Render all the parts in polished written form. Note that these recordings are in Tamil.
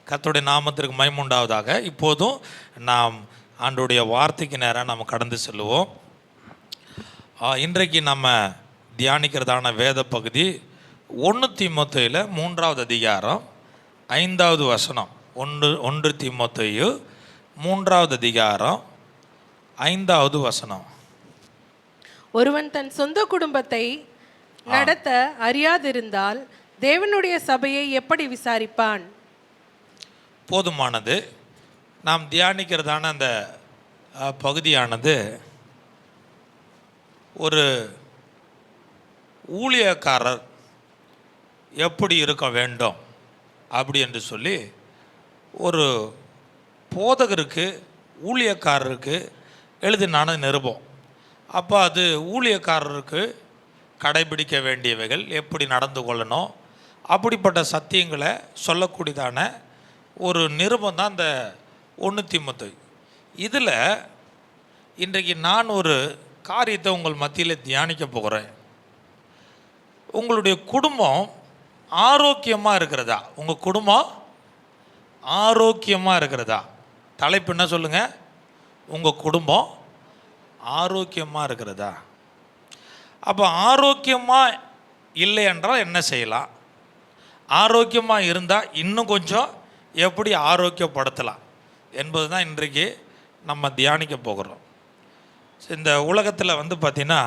கர்த்தருடைய நாமத்திற்கு மகிமை உண்டாவதாக. இப்போதும் நாம் ஆண்டவருடைய வார்த்தைக்கு நேராக நாம் கடந்து செல்லுவோம். இன்றைக்கு நம்ம தியானிக்கிறதான வேத பகுதி 1 தீமோத்தேயுல 3வது அதிகாரம் 5வது வசனம். 1 தீமோத்தேயு 3வது அதிகாரம் 5வது வசனம். ஒருவன் தன் சொந்த குடும்பத்தை நடத்த அறியாதிருந்தால் தேவனுடைய சபையை எப்படி விசாரிப்பான்? போதுமானது. நாம் தியானிக்கிறதான அந்த பகுதியானது ஒரு ஊழியக்காரர் எப்படி இருக்க வேண்டும் அப்படி என்று சொல்லி ஒரு போதகருக்கு ஊழியக்காரருக்கு எழுதினான நிருபம். அப்போ அது ஊழியக்காரருக்கு கடைபிடிக்க வேண்டியவைகள், எப்படி நடந்து கொள்ளணும், அப்படிப்பட்ட சத்தியங்களை சொல்லக்கூடியதான ஒரு நிருபம் தான் இந்த 1 தீமோத்தேயு. இதில் இன்றைக்கு நான் ஒரு காரியத்தை உங்கள் மத்தியில் தியானிக்க போகிறேன். உங்களுடைய குடும்பம் ஆரோக்கியமாக இருக்கிறதா? உங்கள் குடும்பம் ஆரோக்கியமாக இருக்கிறதா? தலைப்பு என்ன சொல்லுங்கள்? உங்கள் குடும்பம் ஆரோக்கியமாக இருக்கிறதா? அப்போ ஆரோக்கியமாக இல்லை என்றால் என்ன செய்யலாம்? ஆரோக்கியமாக இருந்தால் இன்னும் கொஞ்சம் எப்படி ஆரோக்கியப்படுத்தலாம் என்பது தான் இன்றைக்கு நம்ம தியானிக்க போகிறோம். இந்த உலகத்தில் பார்த்திங்கன்னா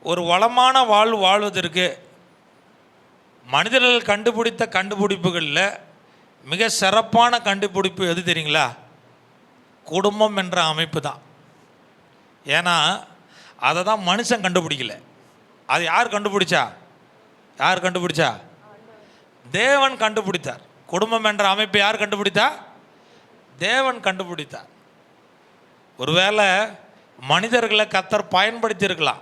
ஒரு வளமான வாழ்வதற்கு மனிதர்கள் கண்டுபிடித்த கண்டுபிடிப்புகளில் மிக சிறப்பான கண்டுபிடிப்பு எது தெரியுங்களா? குடும்பம் என்ற அமைப்பு தான். ஏன்னா அதை தான் மனுஷன் கண்டுபிடிக்கல. அது யார் கண்டுபிடிச்சா? யார் கண்டுபிடிச்சா? தேவன் கண்டுபிடித்தார். குடும்பம் என்ற அமைப்பை யார் கண்டுபிடித்தா? தேவன் கண்டுபிடித்தார். ஒருவேளை மனிதர்களை கர்த்தர் பயன்படுத்தி இருக்கலாம்.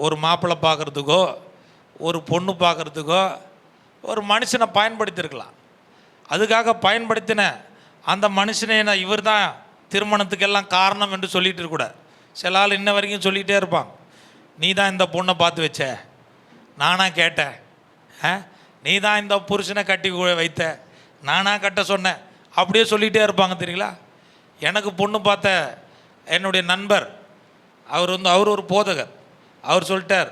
ஒரு மாப்பிள்ளை பார்க்குறதுக்கோ ஒரு பொண்ணு பார்க்குறதுக்கோ ஒரு மனுஷனை பயன்படுத்தியிருக்கலாம். அதுக்காக பயன்படுத்தின அந்த மனுஷனை இவர் தான் திருமணத்துக்கெல்லாம் காரணம் என்று சொல்லிட்டு இருக்கக்கூடாது. சில ஆள் இன்ன வரைக்கும் சொல்லிகிட்டே இருப்பாங்க, நீ தான் இந்த பொண்ணை பார்த்து வச்ச, நானாக கேட்டேன், நீ தான் இந்த புருஷனை கட்டி வைத்த, நானாக கட்ட சொன்னேன், அப்படியே சொல்லிகிட்டே இருப்பாங்க. தெரியுங்களா? எனக்கு பொண்ணு பார்த்த என்னுடைய நண்பர், அவர் ஒரு போதகர், அவர் சொல்லிட்டார்,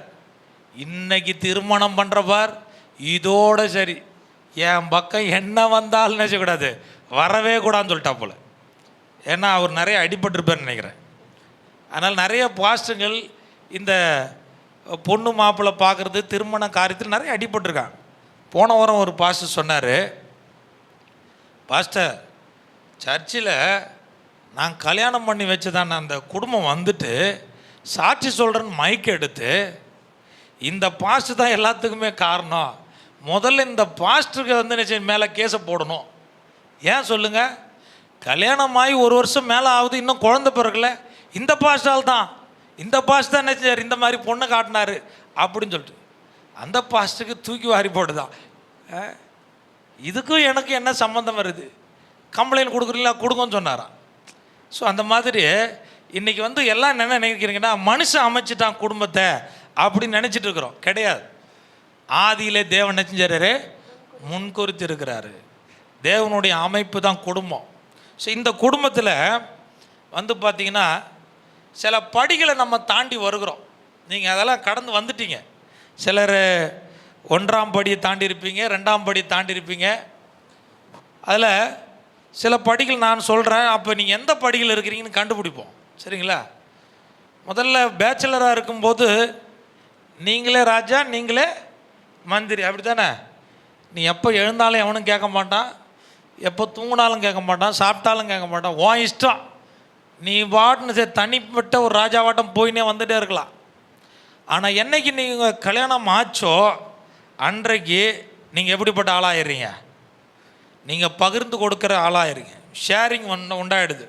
இன்னைக்கு திருமணம் பண்ணுறப்பார் இதோட சரி, என் பக்கம் என்ன வந்தாலும் நினச்சக்கூடாது, வரவே கூடாதுன்னு சொல்லிட்டா போல். ஏன்னா அவர் நிறைய அடிபட்டிருப்பார்னு நினைக்கிறேன். அதனால் நிறைய பாஸ்டர்கள் இந்த பொண்ணு மாப்பிள்ளை பார்க்குறது திருமண காரியத்தில் நிறைய அடிபட்டிருக்காங்க. போன வாரம் ஒரு பாஸ்டர் சொன்னார், பாஸ்டர் சர்ச்சில் நான் கல்யாணம் பண்ணி வச்சுதான் அந்த குடும்பம் வந்துட்டு சாட்சி சொல்கிறேன்னு மைக் எடுத்து இந்த பாஸ்டர் தான் எல்லாத்துக்குமே காரணம், முதல்ல இந்த பாஸ்டருக்கு நிச்சயம் மேலே கேஸை போடணும். ஏன் சொல்லுங்கள்? கல்யாணமாகி 1 வருஷம் மேலே ஆகுது, இன்னும் குழந்தை பிறகுல, இந்த பாஸ்டால் தான், இந்த பாஸ்ட் தான் நினைச்சார் இந்த மாதிரி பொண்ணை காட்டினார் அப்படின்னு சொல்லிட்டு அந்த பாஸ்ட்டுக்கு தூக்கி வாரி போடுதான். இதுக்கும் எனக்கு என்ன சம்மந்தம் வருது? கம்ப்ளைண்ட் கொடுக்குறீங்களா? கொடுங்கன்னு சொன்னாராம். ஸோ அந்த மாதிரி இன்றைக்கி எல்லாம் என்ன நினைக்கிறீங்கன்னா, மனுஷன் அமைச்சிட்டான் குடும்பத்தை அப்படின்னு நினச்சிட்டு இருக்கிறோம். கிடையாது. ஆதியிலே தேவன் நினைச்சாரு, முன்குறித்து இருக்கிறாரு. தேவனுடைய அமைப்பு தான் குடும்பம். ஸோ இந்த குடும்பத்தில் பார்த்திங்கன்னா சில படிகளை நம்ம தாண்டி வருகிறோம். நீங்கள் அதெல்லாம் கடந்து வந்துட்டீங்க. சிலர் 1ஆம் படியை தாண்டி இருப்பீங்க, 2ஆம் படியை தாண்டி இருப்பீங்க. அதில் சில படிகள் நான் சொல்கிறேன், அப்போ நீங்கள் எந்த படிகள் இருக்கிறீங்கன்னு கண்டுபிடிப்போம். சரிங்களா? முதல்ல பேச்சுலராக இருக்கும்போது நீங்களே ராஜா, நீங்களே மந்திரி, அப்படி தானே? நீ எப்போ எழுந்தாலும் எவனும் கேட்க மாட்டான், எப்போ தூங்கினாலும் கேட்க மாட்டான், சாப்பிட்டாலும் கேட்க மாட்டான், உன் இஷ்டம். நீ பாட்டுன்னு தனிப்பட்ட ஒரு ராஜாவாட்டம் போயினே வந்துகிட்டே இருக்கலாம். ஆனால் என்னைக்கு நீங்கள் கல்யாணம் ஆச்சோ அன்றைக்கு நீங்கள் எப்படிப்பட்ட ஆளாயிடுறீங்க? நீங்கள் பகிர்ந்து கொடுக்குற ஆளாயிருங்க. ஷேரிங் உண்டாயிடுது.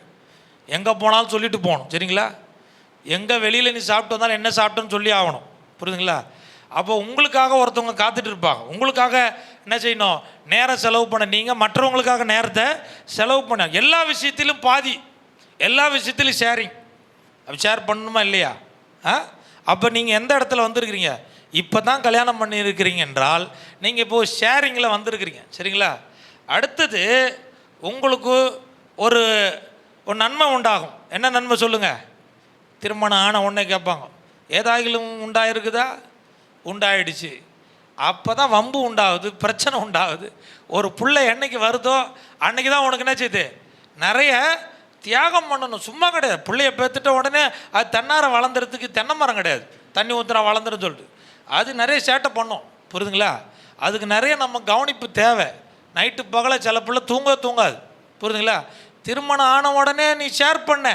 எங்கே போனாலும் சொல்லிட்டு போகணும். சரிங்களா? எங்கே வெளியில் நீ சாப்பிட்டு வந்தாலும் என்ன சாப்பிட்டோன்னு சொல்லி ஆகணும். புரியுதுங்களா? அப்போ உங்களுக்காக ஒருத்தவங்க காத்துட்டு இருப்பாங்க. உங்களுக்காக என்ன செய்யணும்? நேரம் செலவு பண்ண. நீங்கள் மற்றவங்களுக்காக நேரத்தை செலவு பண்ண. எல்லா விஷயத்திலும் பாதி, எல்லா விஷயத்திலும் ஷேரிங். அப்போ ஷேர் பண்ணணுமா இல்லையா? அப்போ நீங்கள் எந்த இடத்துல வந்திருக்கிறீங்க? இப்போ தான் கல்யாணம் பண்ணியிருக்கிறீங்க என்றால் நீங்கள் இப்போது ஷேரிங்கில் வந்திருக்கிறீங்க. சரிங்களா? அடுத்தது உங்களுக்கு ஒரு ஒரு நன்மை உண்டாகும். என்ன நன்மை சொல்லுங்கள்? திருமணம் ஆன உடனே கேட்பாங்க, ஏதாகிலும் உண்டாயிருக்குதா? உண்டாயிடுச்சு. அப்போ தான் வம்பு உண்டாகுது, பிரச்சனை உண்டாகுது. ஒரு பிள்ளை என்னைக்கு வருதோ அன்னைக்கு தான் உனக்கு என்ன செய்யுது, நிறைய தியாகம் பண்ணணும். சும்மா கிடையாது. பிள்ளைய பெற்றுட்ட உடனே அது தன்னார வளர்ந்துறதுக்கு தென்னை மரம் கிடையாது, தண்ணி ஊற்றுறா வளர்ந்துருன்னு சொல்லிட்டு. அது நிறைய சேட்டை பண்ணும், புரியுதுங்களா? அதுக்கு நிறைய நம்ம கவனிப்பு தேவை. நைட்டு பகலை சில பிள்ளை தூங்காது, புரியுதுங்களா? திருமணம் ஆன உடனே நீ ஷேர் பண்ண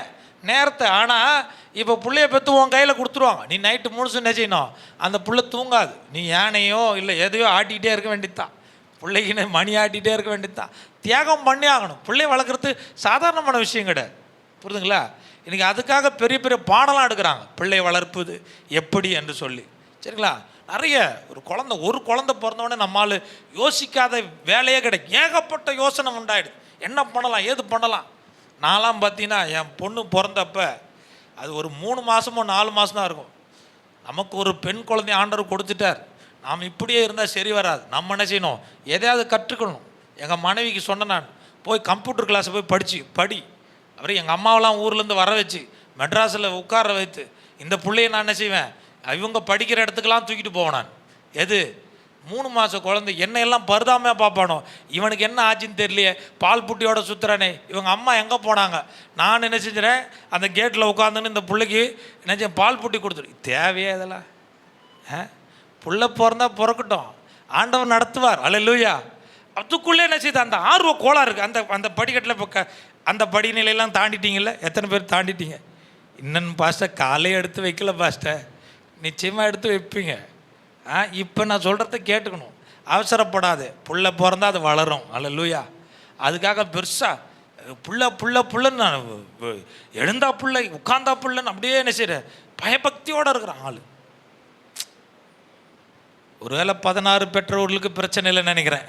நேரத்தை, ஆனால் இப்போ பிள்ளைய பெற்று உன் கையில் கொடுத்துருவாங்க. நீ நைட்டு முழுசு என்ன செய்யணும், அந்த பிள்ளை தூங்காது. நீ யானையோ இல்லை எதையோ ஆட்டிக்கிட்டே இருக்க வேண்டியதுதான், பிள்ளைக்குன்னு மணி ஆட்டிகிட்டே இருக்க வேண்டியதுதான். தியாகம் பண்ணி ஆகணும். பிள்ளைய வளர்க்குறது சாதாரணமான விஷயம் கிடையாது, புரியுதுங்களா? இன்றைக்கி அதுக்காக பெரிய பெரிய பாடலாம் எடுக்கிறாங்க, பிள்ளை வளர்ப்பது எப்படி என்று சொல்லி. சரிங்களா? நிறைய ஒரு குழந்தை பிறந்தவொடனே நம்மால் யோசிக்காத வேலையே கிடைக்கும். ஏகப்பட்ட யோசனை உண்டாயிடுது. என்ன பண்ணலாம், ஏது பண்ணலாம். நான்லாம் பார்த்தீங்கன்னா என் பொண்ணு பிறந்தப்ப அது ஒரு 3 மாதமோ 4 மாதம் தான் இருக்கும். நமக்கு ஒரு பெண் குழந்தை ஆண்டவர் கொடுத்துட்டார். நாம் இப்படியே இருந்தால் சரி வராது. நம்ம என்ன செய்யணும், எதையாவது கற்றுக்கணும். எங்கள் மனைவிக்கு சொன்னேன், நான் போய் கம்ப்யூட்டர் கிளாஸை போய் படி. அப்புறம் எங்கள் அம்மாவெல்லாம் ஊர்லேருந்து வர வச்சு மெட்ராஸில் உட்கார வைத்து இந்த பிள்ளையை நான் என்ன செய்வேன், இவங்க படிக்கிற இடத்துக்கெல்லாம் தூக்கிட்டு போவேன் நான். எது 3 மாத குழந்தை என்னையெல்லாம் பருதாமையாக பார்ப்பானோ, இவனுக்கு என்ன ஆச்சுன்னு தெரியலையே, பால் புட்டியோட சுற்றுறானே, இவங்க அம்மா எங்கே போனாங்க. நான் என்ன செஞ்சுறேன், அந்த கேட்டில் உட்காந்துன்னு இந்த பிள்ளைக்கு என்ன செய்ய, பால் புட்டி கொடுத்துரு. தேவையே இதெல்லாம்? புள்ள பிறந்தா பிறக்கட்டும், ஆண்டவர் நடத்துவார். அல்லேலூயா. அதுக்குள்ளே என்ன செய்யுது, அந்த ஆர்வ கோளாறு இருக்குது. அந்த படிக்கட்டில் இப்போ அந்த படிநிலையெல்லாம் தாண்டிட்டீங்கல்ல? எத்தனை பேர் தாண்டிட்டீங்க? இன்னும் பாஸ்டர் காலையே எடுத்து வைக்கல பாஸ்டர். நிச்சயமாக எடுத்து வைப்பீங்க. இப்போ நான் சொல்கிறத கேட்டுக்கணும், அவசரப்படாது. புள்ள பிறந்தா அது வளரும். அல்லேலூயா. அதுக்காக பெருசாக புள்ளன்னு நான் எழுந்தா பிள்ளை உட்கார்ந்தா பிள்ளைன்னு அப்படியே என்ன செய்கிறேன், பயபக்தியோடு இருக்கிறான் ஆள். ஒருவேளை 16 பெற்றோர்களுக்கு பிரச்சனை இல்லைன்னு நினைக்கிறேன்.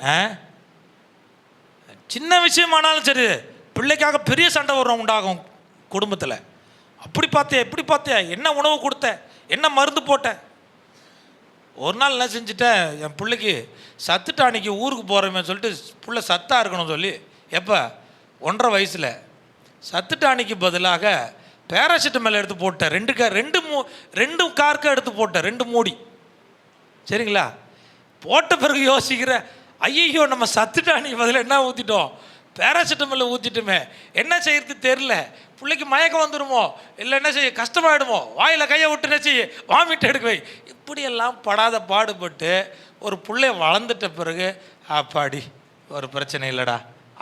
சின்ன விஷயமானாலும் சரி, பிள்ளைக்காக பெரிய சண்டை உண்டாகும் குடும்பத்தில். அப்படி பார்த்தியா இப்படி பார்த்தியா, என்ன உணவு கொடுத்த, என்ன மருந்து போட்ட. ஒரு நாள் என்ன செஞ்சுட்டேன், என் பிள்ளைக்கு சத்துட்டு அன்றைக்கி ஊருக்கு போகிறோமே சொல்லிட்டு பிள்ளை சத்தாக இருக்கணும்னு சொல்லி, எப்போ 1.5 வயசில் சத்துட்டு அன்றைக்கி பதிலாக பேராசிட்டமால் எடுத்து போட்டேன். 2 கார்க்கு எடுத்து போட்டேன், 2 மூடி. சரிங்களா? போட்ட பிறகு யோசிக்கிற, ஐயோ நம்ம சத்துட்டானி பதில் என்ன ஊற்றிட்டோம், பேராசிட்டமால் ஊற்றிட்டுமே, என்ன செய்யறது தெரில. பிள்ளைக்கு மயக்கம் வந்துடுமோ, இல்லை என்ன செய்ய கஷ்டமாயிடுமோ, வாயில் கையை விட்டு என்ன செய்ய வாமிட் எடுக்கவை. இப்படியெல்லாம் படாத பாடுபட்டு ஒரு பிள்ளை வளர்ந்துட்ட பிறகு அப்பாடி ஒரு பிரச்சனை இல்லைடா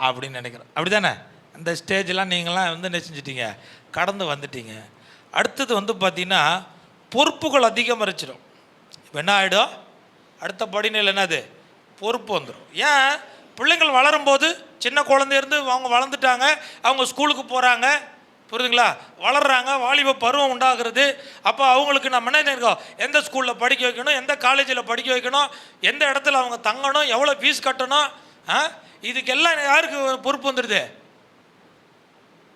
அப்படின்னு நினைக்கிறேன். அப்படி தானே? அந்த ஸ்டேஜெலாம் நீங்களாம் என்ன செஞ்சிட்டீங்க, கடந்து வந்துட்டீங்க. அடுத்தது பார்த்தீங்கன்னா பொறுப்புகள் அதிகமரிச்சிடும். இப்போ என்ன ஆகிடும், அடுத்த படிநிலை என்னது, பொறுப்பு வந்துடும். ஏன், பிள்ளைங்கள் வளரும்போது சின்ன குழந்தையிருந்து அவங்க வளர்ந்துட்டாங்க, அவங்க ஸ்கூலுக்கு போகிறாங்க, புரியுதுங்களா, வளர்கிறாங்க, வாலிப பருவம் உண்டாகிறது. அப்போ அவங்களுக்கு நம்ம என்ன இருக்கோம், எந்த ஸ்கூலில் படிக்க வைக்கணும், எந்த காலேஜில் படிக்க வைக்கணும், எந்த இடத்துல அவங்க தங்கணும், எவ்வளோ ஃபீஸ் கட்டணும், இதுக்கெல்லாம் யாருக்கு பொறுப்பு வந்துடுது,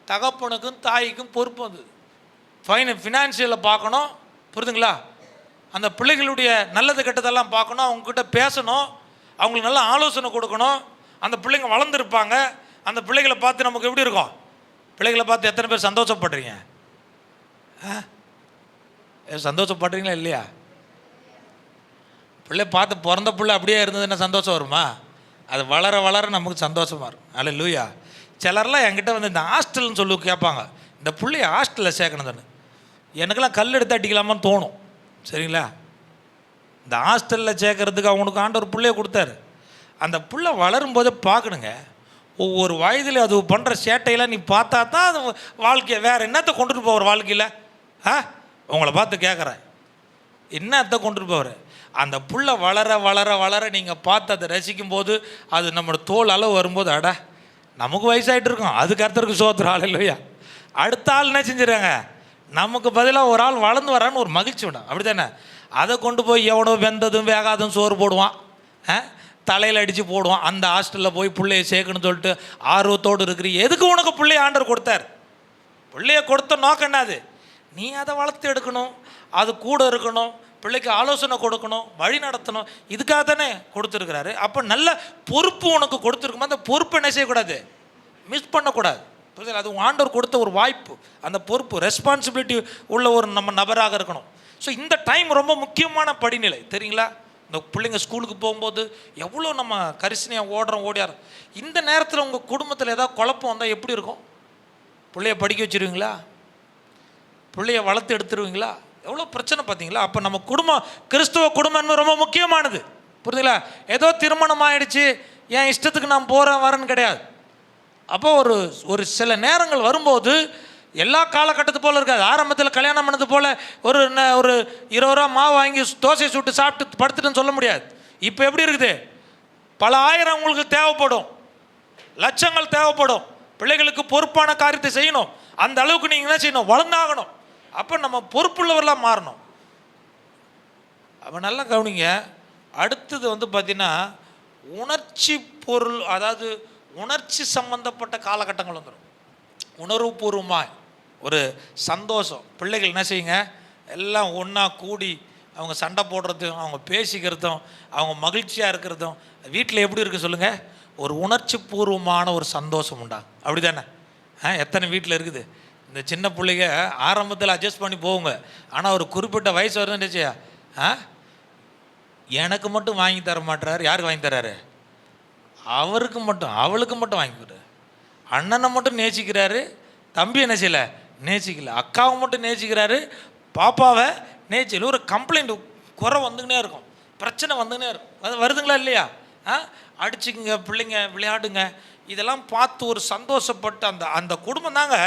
தகப்பனுக்கும் தாய்க்கும் பொறுப்பு வந்துடுது. ஃபினான்ஷியலில் பார்க்கணும், புரியுதுங்களா, அந்த பிள்ளைகளுடைய நல்லது கெட்டதெல்லாம் பார்க்கணும், அவங்கக்கிட்ட பேசணும், அவங்களுக்கு நல்ல ஆலோசனை கொடுக்கணும். அந்த பிள்ளைங்க வளர்ந்துருப்பாங்க, அந்த பிள்ளைகளை பார்த்து நமக்கு எப்படி இருக்கும், பிள்ளைகளை பார்த்து எத்தனை பேர் சந்தோஷப்படுறீங்க, சந்தோஷப்படுறீங்களா இல்லையா? பிள்ளை பார்த்து பிறந்த பிள்ளை அப்படியே இருந்ததுன்னா சந்தோஷம் வருமா? அது வளர வளர நமக்கு சந்தோஷமாக இருக்கும். அல்லேலூயா. சிலர்லாம் என்கிட்ட இந்த ஹாஸ்டல்னு சொல்லி கேட்பாங்க, இந்த பிள்ளைய ஹாஸ்டலில் சேர்க்கணும் தானே. எனக்கெல்லாம் கல் எடுத்து அடிக்கலாமான்னு தோணும். சரிங்களா? இந்த ஹாஸ்டலில் சேர்க்கறதுக்கு அவங்களுக்கு ஆண்டவர் பிள்ளைய கொடுத்தாரு. அந்த பிள்ளை வளரும்போதே பார்க்கணுங்க, ஒவ்வொரு வயதில் அது பண்ணுற சேட்டையெல்லாம் நீ பார்த்தா தான் அது வாழ்க்கையை வேறு என்னத்தை கொண்டுட்டு போகிற வாழ்க்கையில். உங்களை பார்த்து கேட்குறேன், என்னத்தை கொண்டுட்டு போகிற? அந்த புள்ள வளர வளர வளர நீங்கள் பார்த்து அதை ரசிக்கும்போது அது நம்மளோட தோல் அளவு வரும்போது, அட நமக்கு வயசாகிட்டு இருக்கோம், அதுக்கு அர்த்தருக்கு சோத்துற ஆள் இல்லையா. அடுத்த ஆள் என்ன செஞ்சுறாங்க, நமக்கு பதிலாக ஒரு ஆள் வளர்ந்து வரான்னு ஒரு மகிழ்ச்சி விடும். அப்படி தானே? அதை கொண்டு போய் எவனோ வெந்ததும் வேகாதும் சோறு போடுவான், தலையில் அடித்து போடுவான். அந்த ஹாஸ்டலில் போய் பிள்ளையை சேர்க்கணும்னு சொல்லிட்டு ஆர்வத்தோடு இருக்கிறீ. எதுக்கு உனக்கு பிள்ளைய ஆண்டவர் கொடுத்தார்? பிள்ளைய கொடுத்த நோக்கம் என்னது, நீ அதை வளர்த்து எடுக்கணும், அது கூட இருக்கணும், பிள்ளைக்கு ஆலோசனை கொடுக்கணும், வழி நடத்தணும். இதுக்காக தானே கொடுத்துருக்கிறாரு. அப்போ நல்ல பொறுப்பு உனக்கு கொடுத்துருக்குமா, அந்த பொறுப்பு என்ன செய்யக்கூடாது, மிஸ் பண்ணக்கூடாது. புரியுது? அது ஆண்டவர் கொடுத்த ஒரு வாய்ப்பு. அந்த பொறுப்பு ரெஸ்பான்சிபிலிட்டி உள்ள ஒரு நம்ம நபராக இருக்கணும். ஸோ இந்த டைம் ரொம்ப முக்கியமான படிநிலை தெரியுங்களா. இந்த பிள்ளைங்க ஸ்கூலுக்கு போகும்போது எவ்வளோ நம்ம கரிசனையாக ஓடியாரோம். இந்த நேரத்தில் உங்கள் குடும்பத்தில் ஏதாவது குழப்பம் வந்தால் எப்படி இருக்கும்? பிள்ளைய படிக்க வச்சுருவீங்களா? பிள்ளைய வளர்த்து எடுத்துருவீங்களா? எவ்வளோ பிரச்சனை பார்த்தீங்களா? அப்போ நம்ம குடும்பம், கிறிஸ்துவ குடும்பம் ரொம்ப முக்கியமானது. புரியுதுங்களா? ஏதோ திருமணம் ஆகிடுச்சு, என் இஷ்டத்துக்கு நான் போகிறேன் வரேன்னு கிடையாது. அப்போ ஒரு சில நேரங்கள் வரும்போது எல்லா காலகட்டத்து போல் இருக்காது. ஆரம்பத்தில் கல்யாணம் பண்ணது போல் ஒரு 20 ரூபா மாவு வாங்கி தோசை சுட்டு சாப்பிட்டு படுத்துட்டுன்னு சொல்ல முடியாது. இப்போ எப்படி இருக்குது, பல ஆயிரம் உங்களுக்கு தேவைப்படும், லட்சங்கள் தேவைப்படும். பிள்ளைகளுக்கு பொறுப்பான காரியத்தை செய்யணும். அந்த அளவுக்கு நீங்கள் என்ன செய்யணும், வளர்ந்தாகணும். அப்போ நம்ம பொறுப்புள்ளவர்களாக மாறணும். அப்போ நல்லா கவனிங்க. அடுத்தது வந்து பார்த்தீங்கன்னா உணர்ச்சி பொருள், அதாவது உணர்ச்சி சம்பந்தப்பட்ட காலகட்டங்கள் வந்துடும். உணர்வுபூர்வமாக ஒரு சந்தோஷம். பிள்ளைகள் என்ன செய்யுங்க, எல்லாம் ஒன்றா கூடி அவங்க சண்டை போடுறதும், அவங்க பேசிக்கிறதும், அவங்க மகிழ்ச்சியாக இருக்கிறதும் வீட்டில் எப்படி இருக்குது சொல்லுங்கள், ஒரு உணர்ச்சி பூர்வமான ஒரு சந்தோஷம் உண்டாகும். அப்படி தானே? எத்தனை வீட்டில் இருக்குது? இந்த சின்ன பிள்ளைங்க ஆரம்பத்தில் அட்ஜஸ்ட் பண்ணி போகுங்க. ஆனால் ஒரு குறிப்பிட்ட வயசு வருதுன்னு எனக்கு மட்டும் வாங்கி தர மாட்டுறாரு. யாருக்கு வாங்கி தர்றாரு? அவருக்கு மட்டும், அவளுக்கு மட்டும் வாங்கி கொடுறாரு. அண்ணனை மட்டும் நேசிக்கிறாரு, தம்பி என்ன செய்யலை, நேசிக்கல. அக்காவை மட்டும் நேசிக்கிறாரு, பாப்பாவை நேசிக்கல. ஒரு கம்ப்ளைண்ட், குறை வந்துக்கினே இருக்கும், பிரச்சனை வந்துக்கினே இருக்கும். அது வருதுங்களா இல்லையா? அடிச்சுக்குங்க, பிள்ளைங்க விளையாடுங்க, இதெல்லாம் பார்த்து ஒரு சந்தோஷப்பட்டு அந்த குடும்பம் தாங்க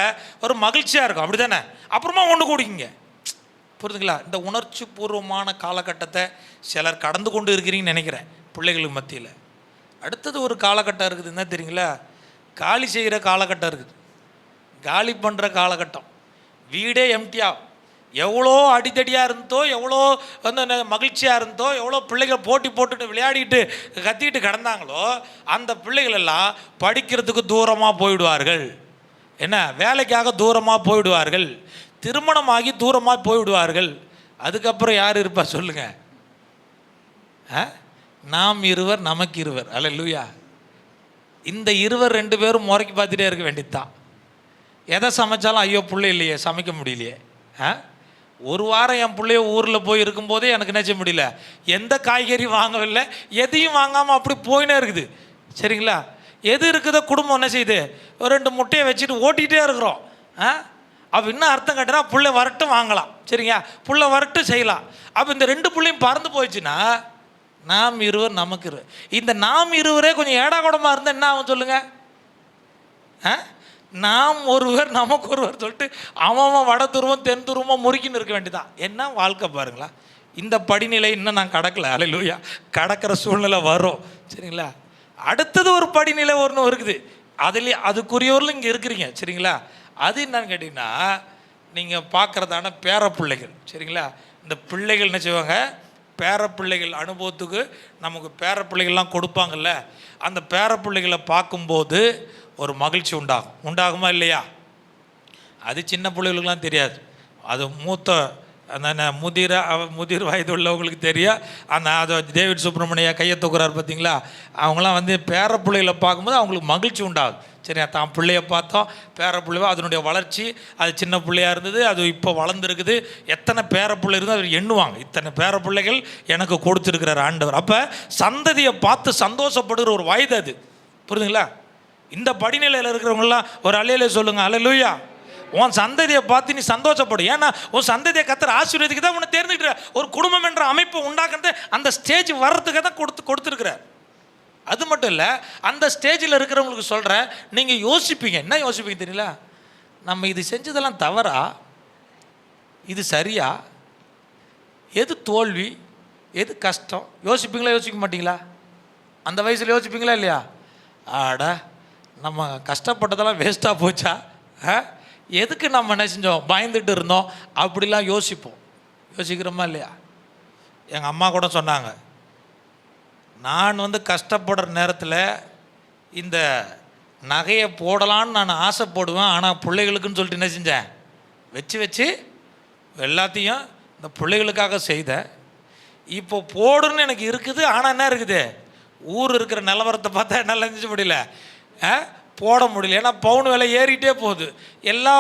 ஒரு மகிழ்ச்சியாக இருக்கும். அப்படி தானே? அப்புறமா ஒன்று கூடிக்குங்க. புரியுதுங்களா? இந்த உணர்ச்சி பூர்வமான காலகட்டத்தை சிலர் கடந்து கொண்டு இருக்கிறீங்கன்னு நினைக்கிறேன் பிள்ளைகளுக்கு மத்தியில். அடுத்தது ஒரு காலகட்டம் இருக்குது, என்ன தெரியுங்களா, காலி செய்கிற காலகட்டம் இருக்குது, காலி பண்ணுற காலகட்டம். வீடே எம்டியாக, எவ்வளோ அடித்தடியாக இருந்தோ, எவ்வளோ வந்து மகிழ்ச்சியாக இருந்தோ, எவ்வளோ பிள்ளைகள் போட்டி போட்டுட்டு விளையாடிட்டு கத்திக்கிட்டு கிடந்தாங்களோ, அந்த பிள்ளைகள் எல்லாம் படிக்கிறதுக்கு தூரமாக போயிடுவார்கள். என்ன, வேலைக்காக தூரமாக போயிடுவார்கள், திருமணமாகி தூரமாக போய்விடுவார்கள். அதுக்கப்புறம் யார் இருப்பா சொல்லுங்கள்? நாம் இருவர் நமக்கு இருவர். அல்லேலூயா. இந்த இருவர் 2 பேரும் முறைக்கு பார்த்துட்டே இருக்க வேண்டியதுதான். எதை சமைச்சாலும் ஐயோ பிள்ளை இல்லையே, சமைக்க முடியலையே. ஒரு வாரம் என் பிள்ளைய ஊரில் போய் இருக்கும்போதே எனக்கு என்ன செய்ய முடியல, எந்த காய்கறி வாங்கவில்லை, எதையும் வாங்காமல் அப்படி போயினே இருக்குது. சரிங்களா? எது இருக்குதோ குடும்பம் என்ன செய்யுது, ஒரு 2 முட்டையை வச்சுட்டு ஓட்டிகிட்டே இருக்கிறோம். அப்போ இன்னும் அர்த்தம் கட்டுறா, புள்ளை வரட்டும் வாங்கலாம். சரிங்க, புள்ளை வரட்டும் செய்யலாம். அப்போ இந்த 2 பிள்ளையும் பறந்து போயிடுச்சுன்னா நாம் இருவர் நமக்கு இருவர். இந்த நாம் இருவரே கொஞ்சம் ஏடா கூடமாக இருந்தால் என்ன ஆகும் சொல்லுங்கள்? நாம் ஒருவர் நமக்கு ஒருவர் சொல்லிட்டு அவன் வட துருவம் தென் துருவமாக முறுக்கின்னு இருக்க வேண்டியதான். என்ன வாழ்க்கை பாருங்களா. இந்த படிநிலை இன்னும் நான் கடக்கலை. அல்லேலூயா. கடக்கிற சூழ்நிலை வரும். சரிங்களா? அடுத்தது ஒரு படிநிலை ஒன்று இருக்குது, அதுலேயே அதுக்குரியவர்களும் இங்கே இருக்கிறீங்க. சரிங்களா? அது என்னன்னு கேட்டிங்கன்னா, நீங்கள் பார்க்குறதான பேரப்பிள்ளைகள். சரிங்களா? இந்த பிள்ளைகள் என்ன செய்வாங்க, பேரப்பிள்ளைகள் அனுபவத்துக்கு நமக்கு பேரப்பிள்ளைகள்லாம் கொடுப்பாங்கல்ல, அந்த பேரப்பிள்ளைகளை பார்க்கும்போது ஒரு மகிழ்ச்சி உண்டாகுமா இல்லையா? அது சின்ன பிள்ளைகளுக்கெல்லாம் தெரியாது, அது மூத்த அந்த முதிர் வயது உள்ளவங்களுக்கு தெரியும். அது டேவிட் சுப்ரமணியா கையை தூக்குறாரு பார்த்தீங்களா, அவங்களாம் வந்து பேரப்பிள்ளைகளை பார்க்கும்போது அவங்களுக்கு மகிழ்ச்சி உண்டாகும். சரியா? தான் பிள்ளைய பார்த்தோம், பேரப்பிள்ளைவோ அதனுடைய வளர்ச்சி, அது சின்ன பிள்ளையாக இருந்தது, அது இப்போ வளர்ந்துருக்குது, எத்தனை பேரப்பிள்ளை இருந்தால் அவர் எண்ணுவாங்க, இத்தனை பேரப்பிள்ளைகள் எனக்கு கொடுத்துருக்கிறார் ஆண்டவர். அப்போ சந்ததியை பார்த்து சந்தோஷப்படுகிற ஒரு வயது அது. புரியுதுங்களா? இந்த படிநிலையில் இருக்கிறவங்களாம் ஒரு அல்லேலூயா சொல்லுங்கள். அல்லேலூயா. உன் சந்ததியை பார்த்து நீ சந்தோஷப்படும். ஏன்னா உன் சந்ததியை கர்த்தர் ஆசீர்வதிக்கு தான் உன்னை தேர்ந்துக்கிற ஒரு குடும்பம் என்ற அமைப்பை உண்டாக்குறது அந்த ஸ்டேஜ் வர்றதுக்கு தான் கொடுத்துருக்குறார். அது மட்டும் இல்லை, அந்த ஸ்டேஜில் இருக்கிறவங்களுக்கு சொல்கிறேன், நீங்கள் யோசிப்பீங்க. என்ன யோசிப்பீங்க தெரியல, நம்ம இது செஞ்சதெல்லாம் தவறா, இது சரியா, எது தோல்வி, எது கஷ்டம், யோசிப்பீங்களா யோசிக்க மாட்டீங்களா? அந்த வயசில் யோசிப்பீங்களா இல்லையா? ஆடா நம்ம கஷ்டப்பட்டதெல்லாம் வேஸ்ட்டாக போச்சா, எதுக்கு நம்ம என்ன செஞ்சோம், பயந்துட்டு இருந்தோம், அப்படிலாம் யோசிக்கிறோமா இல்லையா? எங்கள் அம்மா கூட சொன்னாங்க, நான் வந்து கஷ்டப்படுற நேரத்தில் இந்த நகையை போடலான்னு நான் ஆசைப்படுவேன், ஆனால் பிள்ளைகளுக்குன்னு சொல்லிட்டு என்ன செஞ்சேன், வச்சு எல்லாத்தையும் இந்த பிள்ளைகளுக்காக செய்தேன். இப்போ போடுன்னு எனக்கு இருக்குது. ஆனால் என்ன இருக்குது, ஊர் இருக்கிற நிலவரத்தை பார்த்தா என்னால் நினைச்ச முடியல, போட முடியல. ஏன்னா பவுன் விலை ஏறிட்டே போகுது. எல்லா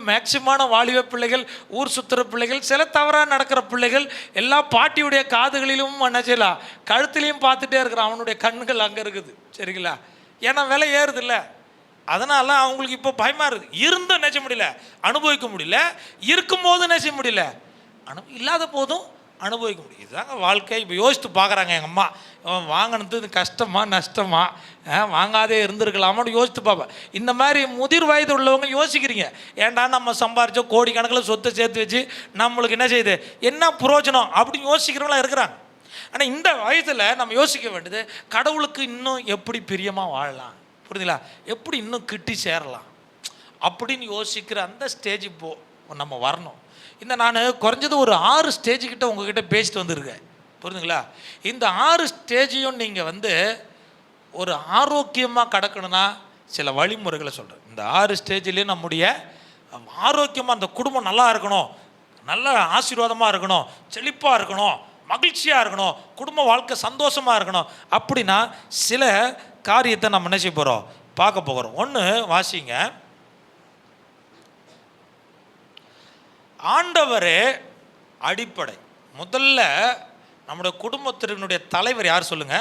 மேக்சிமான வாலிப பிள்ளைகள், ஊர் சுற்றுற பிள்ளைகள், சில தவறாக நடக்கிற பிள்ளைகள் எல்லா பாட்டியுடைய காதுகளிலும் என்ன செய்யலாம், கழுத்துலையும் பார்த்துட்டே இருக்கிறான். அவனுடைய கண்கள் அங்கே இருக்குது. சரிங்களா? ஏன்னா விலை ஏறுது இல்லை, அதனால அவங்களுக்கு இப்போ பயமாக இருக்குது. இருந்தும் நினைச்ச முடியல, அனுபவிக்க முடியல. இருக்கும்போது நினைச்ச முடியல, இல்லாத போதும் அனுபவிக்க முடியும். இதுதாங்க வாழ்க்கை. இப்போ யோசித்து பார்க்குறாங்க எங்கள் அம்மா, வாங்கினது கஷ்டமா நஷ்டமா, வாங்காதே இருந்திருக்கலாமான்னு யோசித்து பார்ப்பேன். இந்த மாதிரி முதிர் வயது உள்ளவங்க யோசிக்கிறீங்க, ஏன்டா நம்ம சம்பாரிச்ச கோடிக்கணக்கில் சொத்தை சேர்த்து வச்சு நம்மளுக்கு என்ன செய்யுது, என்ன புரோஜனம் அப்படின்னு யோசிக்கிறவங்களாம் இருக்கிறாங்க. ஆனால் இந்த வயதில் நம்ம யோசிக்க வேண்டியது, கடவுளுக்கு இன்னும் எப்படி பிரியமாக வாழலாம், புரியுதுங்களா, எப்படி இன்னும் கிட்டி சேரலாம் அப்படின்னு யோசிக்கிற அந்த ஸ்டேஜ் இப்போது நம்ம வரணும். நான் குறைஞ்சது ஒரு 6 ஸ்டேஜுக்கிட்ட உங்ககிட்ட பேசிட்டு வந்துருக்கேன், புரியுதுங்களா? இந்த 6 ஸ்டேஜையும் நீங்கள் ஒரு ஆரோக்கியமாக கடக்கணும்னா சில வழிமுறைகளை சொல்கிறேன். இந்த 6 ஸ்டேஜ்லேயும் நம்முடைய ஆரோக்கியமாக அந்த குடும்பம் நல்லா இருக்கணும், நல்ல ஆசீர்வாதமாக இருக்கணும், செழிப்பாக இருக்கணும், மகிழ்ச்சியாக இருக்கணும், குடும்ப வாழ்க்கை சந்தோஷமாக இருக்கணும் அப்படின்னா சில காரியத்தை நம்ம என்ன செய்ய போகிறோம், பார்க்க போகிறோம். ஒன்று வாசிங்க. ஆண்டவரே அடிப்படை. முதல்ல நம்முடைய குடும்பத்தினுடைய தலைவர் யார் சொல்லுங்க?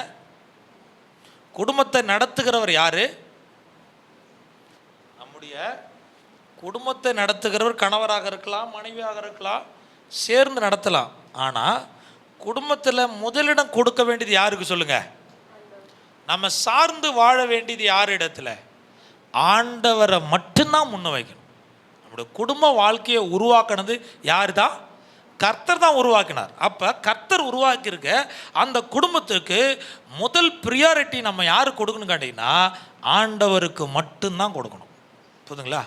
குடும்பத்தை நடத்துகிறவர் யாரு? நம்முடைய குடும்பத்தை நடத்துகிறவர் கணவராக இருக்கலாம், மனைவியாக இருக்கலாம், சேர்ந்து நடத்தலாம். ஆனால் குடும்பத்தில் முதலிடம் கொடுக்க வேண்டியது யாருக்கு சொல்லுங்க? நம்ம சார்ந்து வாழ வேண்டியது யார் இடத்துல? ஆண்டவரை மட்டும்தான் முன்ன வைக்கணும். நம்முடைய குடும்ப வாழ்க்கையை உருவாக்கினது யார் தான்? கர்த்தர் தான் உருவாக்கினார். அப்போ கர்த்தர் உருவாக்கியிருக்க அந்த குடும்பத்துக்கு முதல் ப்ரியாரிட்டி நம்ம யார் கொடுக்கணும் கேட்டிங்கன்னா ஆண்டவருக்கு மட்டும்தான் கொடுக்கணும். புரியுதுங்களா?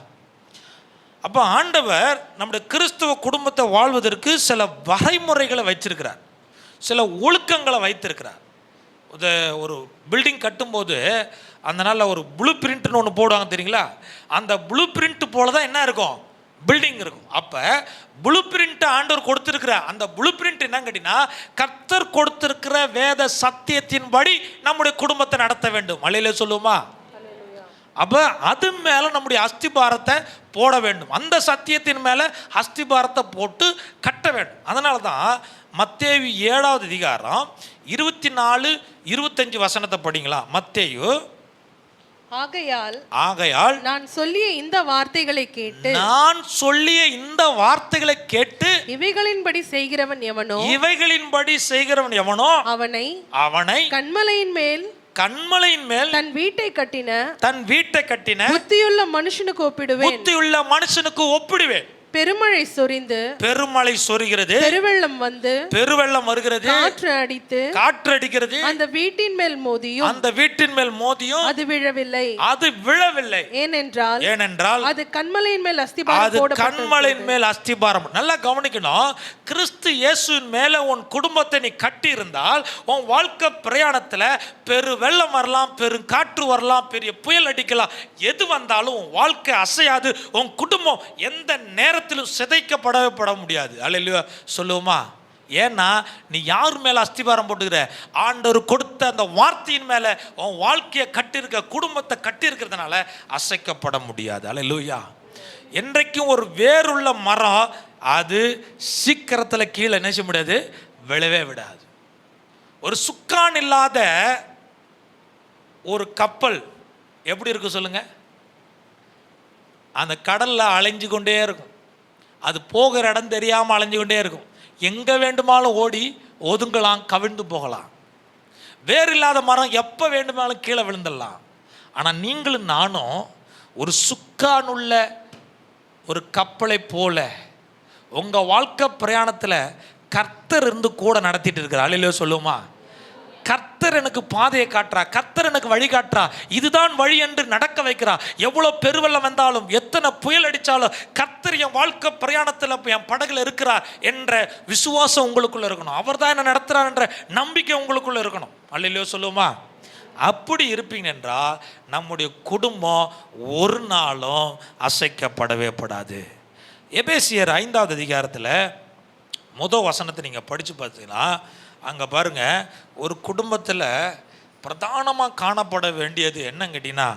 அப்போ ஆண்டவர் நம்முடைய கிறிஸ்துவ குடும்பத்தை வாழ்வதற்கு சில வரைமுறைகளை வைத்திருக்கிறார், சில ஒழுக்கங்களை வைத்திருக்கிறார். ஒரு பில்டிங் கட்டும்போது அந்த நாளில் ஒரு ப்ளூ பிரிண்ட்னு ஒன்று போடுவாங்க தெரியுங்களா? அந்த ப்ளூ பிரிண்ட் போல தான் என்ன இருக்கும், பில்டிங் இருக்கும். அப்போ ப்ளூ பிரிண்ட் ஆண்டவர் கொடுத்துருக்கிற அந்த ப்ளூ பிரிண்ட் என்னன்னு கேட்டிங்கன்னா கர்த்தர் கொடுத்திருக்கிற வேத சத்தியத்தின்படி நம்முடைய குடும்பத்தை நடத்த வேண்டும். மலையில சொல்லுவோமா? அப்போ அது மேலே நம்முடைய அஸ்திபாரத்தை போட வேண்டும். அந்த சத்தியத்தின் மேலே அஸ்திபாரத்தை போட்டு கட்ட வேண்டும். அதனால தான் மத்தேயு 7வது அதிகாரம் 24-25 வசனத்தை படிங்களா? மத்தேயு. ஆகையால் நான் சொல்லிய இந்த வார்த்தைகளை கேட்டு இவைகளின்படி செய்கிறவன் எவனோ அவனை கன்மலையின் மேல் தன் வீட்டை கட்டின புத்தியுள்ள மனுஷனுக்கு ஒப்பிடுவேன். பெருமழை சொரிகிறது, பெருவெள்ளம் வருகிறது, காற்று அடிக்கிறது, அந்த வீட்டின் மேல் மோதியும் அது விழவில்லை. ஏனென்றால் அது கன்மலையின் மேல் அஸ்திபாரம். நல்லா கவனிக்கணும். கிறிஸ்து இயேசுவின் மேல உன் குடும்பத்தை நீ கட்டி இருந்தால் உன் வாழ்க்கை பிரயாணத்துல பெரு வெள்ளம் வரலாம், பெரும் காற்று வரலாம், பெரிய புயல் அடிக்கலாம், எது வந்தாலும் உன் வாழ்க்கை அசையாது. உன் குடும்பம் எந்த நேரத்திலும் சிதைக்கப்பட முடியாது. அல்லேலூயா சொல்லுவோமா? ஏன்னா நீ யார் மேல அஸ்திபாரம் போட்டுக்கிற? ஆண்டவர் கொடுத்த அந்த வார்த்தையின் மேல உன் வாழ்க்கையை கட்டியிருக்க, குடும்பத்தை கட்டியிருக்கிறதுனால அசைக்கப்பட முடியாது. அல்லேலூயா. என்றைக்கும் ஒரு வேருள்ள மரம் அது சீக்கிரத்தில் கீழே நினைச்ச முடியாது, விழவே விடாது. ஒரு சுக்கான் இல்லாத ஒரு கப்பல் எப்படி இருக்கு சொல்லுங்க? அந்த கடல்ல அலைஞ்சு கொண்டே இருக்கும். அது போகிற இடம் தெரியாமல் அலைஞ்சு கொண்டே இருக்கும். எங்கே வேண்டுமானாலும் ஓடி ஒதுங்கலாம், கவிழ்ந்து போகலாம். வேறு இல்லாத மரம் எப்போ வேண்டுமானாலும் கீழே விழுந்துடலாம். ஆனால் நீங்களும் நானும் ஒரு சுக்கானுள்ள ஒரு கப்பலை போல உங்கள் வாழ்க்கை பிரயாணத்தில் கர்த்தர் இருந்து கூட நடத்திட்டு இருக்கிறார். அல்லேலூயா சொல்லுவோமா? கர்த்தர் எனக்கு பாதையை காட்டுறா, கர்த்தர் எனக்கு வழி காட்டுறா, இதுதான் வழி என்று நடக்க வைக்கிறா. எவ்வளோ பெருவெள்ளம் வந்தாலும், எத்தனை புயல் அடித்தாலும் கர்த்தர் என் வாழ்க்கை பிரயாணத்தில் என் படகுல இருக்கிறார் என்ற விசுவாசம் உங்களுக்குள்ள இருக்கணும். அவர் தான் என்ன நடத்துகிறார் என்ற நம்பிக்கை உங்களுக்குள்ள இருக்கணும். அல்லேலூயா சொல்லுவோமா? அப்படி இருப்பீங்க என்றால் நம்முடைய குடும்பம் ஒரு நாளும் அசைக்கப்படவே படாது. எபேசியர் 5வது அதிகாரத்தில் முதல் வசனத்தை நீங்கள் படித்து பார்த்தீங்கன்னா அங்கே பாருங்கள், ஒரு குடும்பத்தில் பிரதானமாக காணப்பட வேண்டியது என்னன்னு கேட்டீங்கன்னா,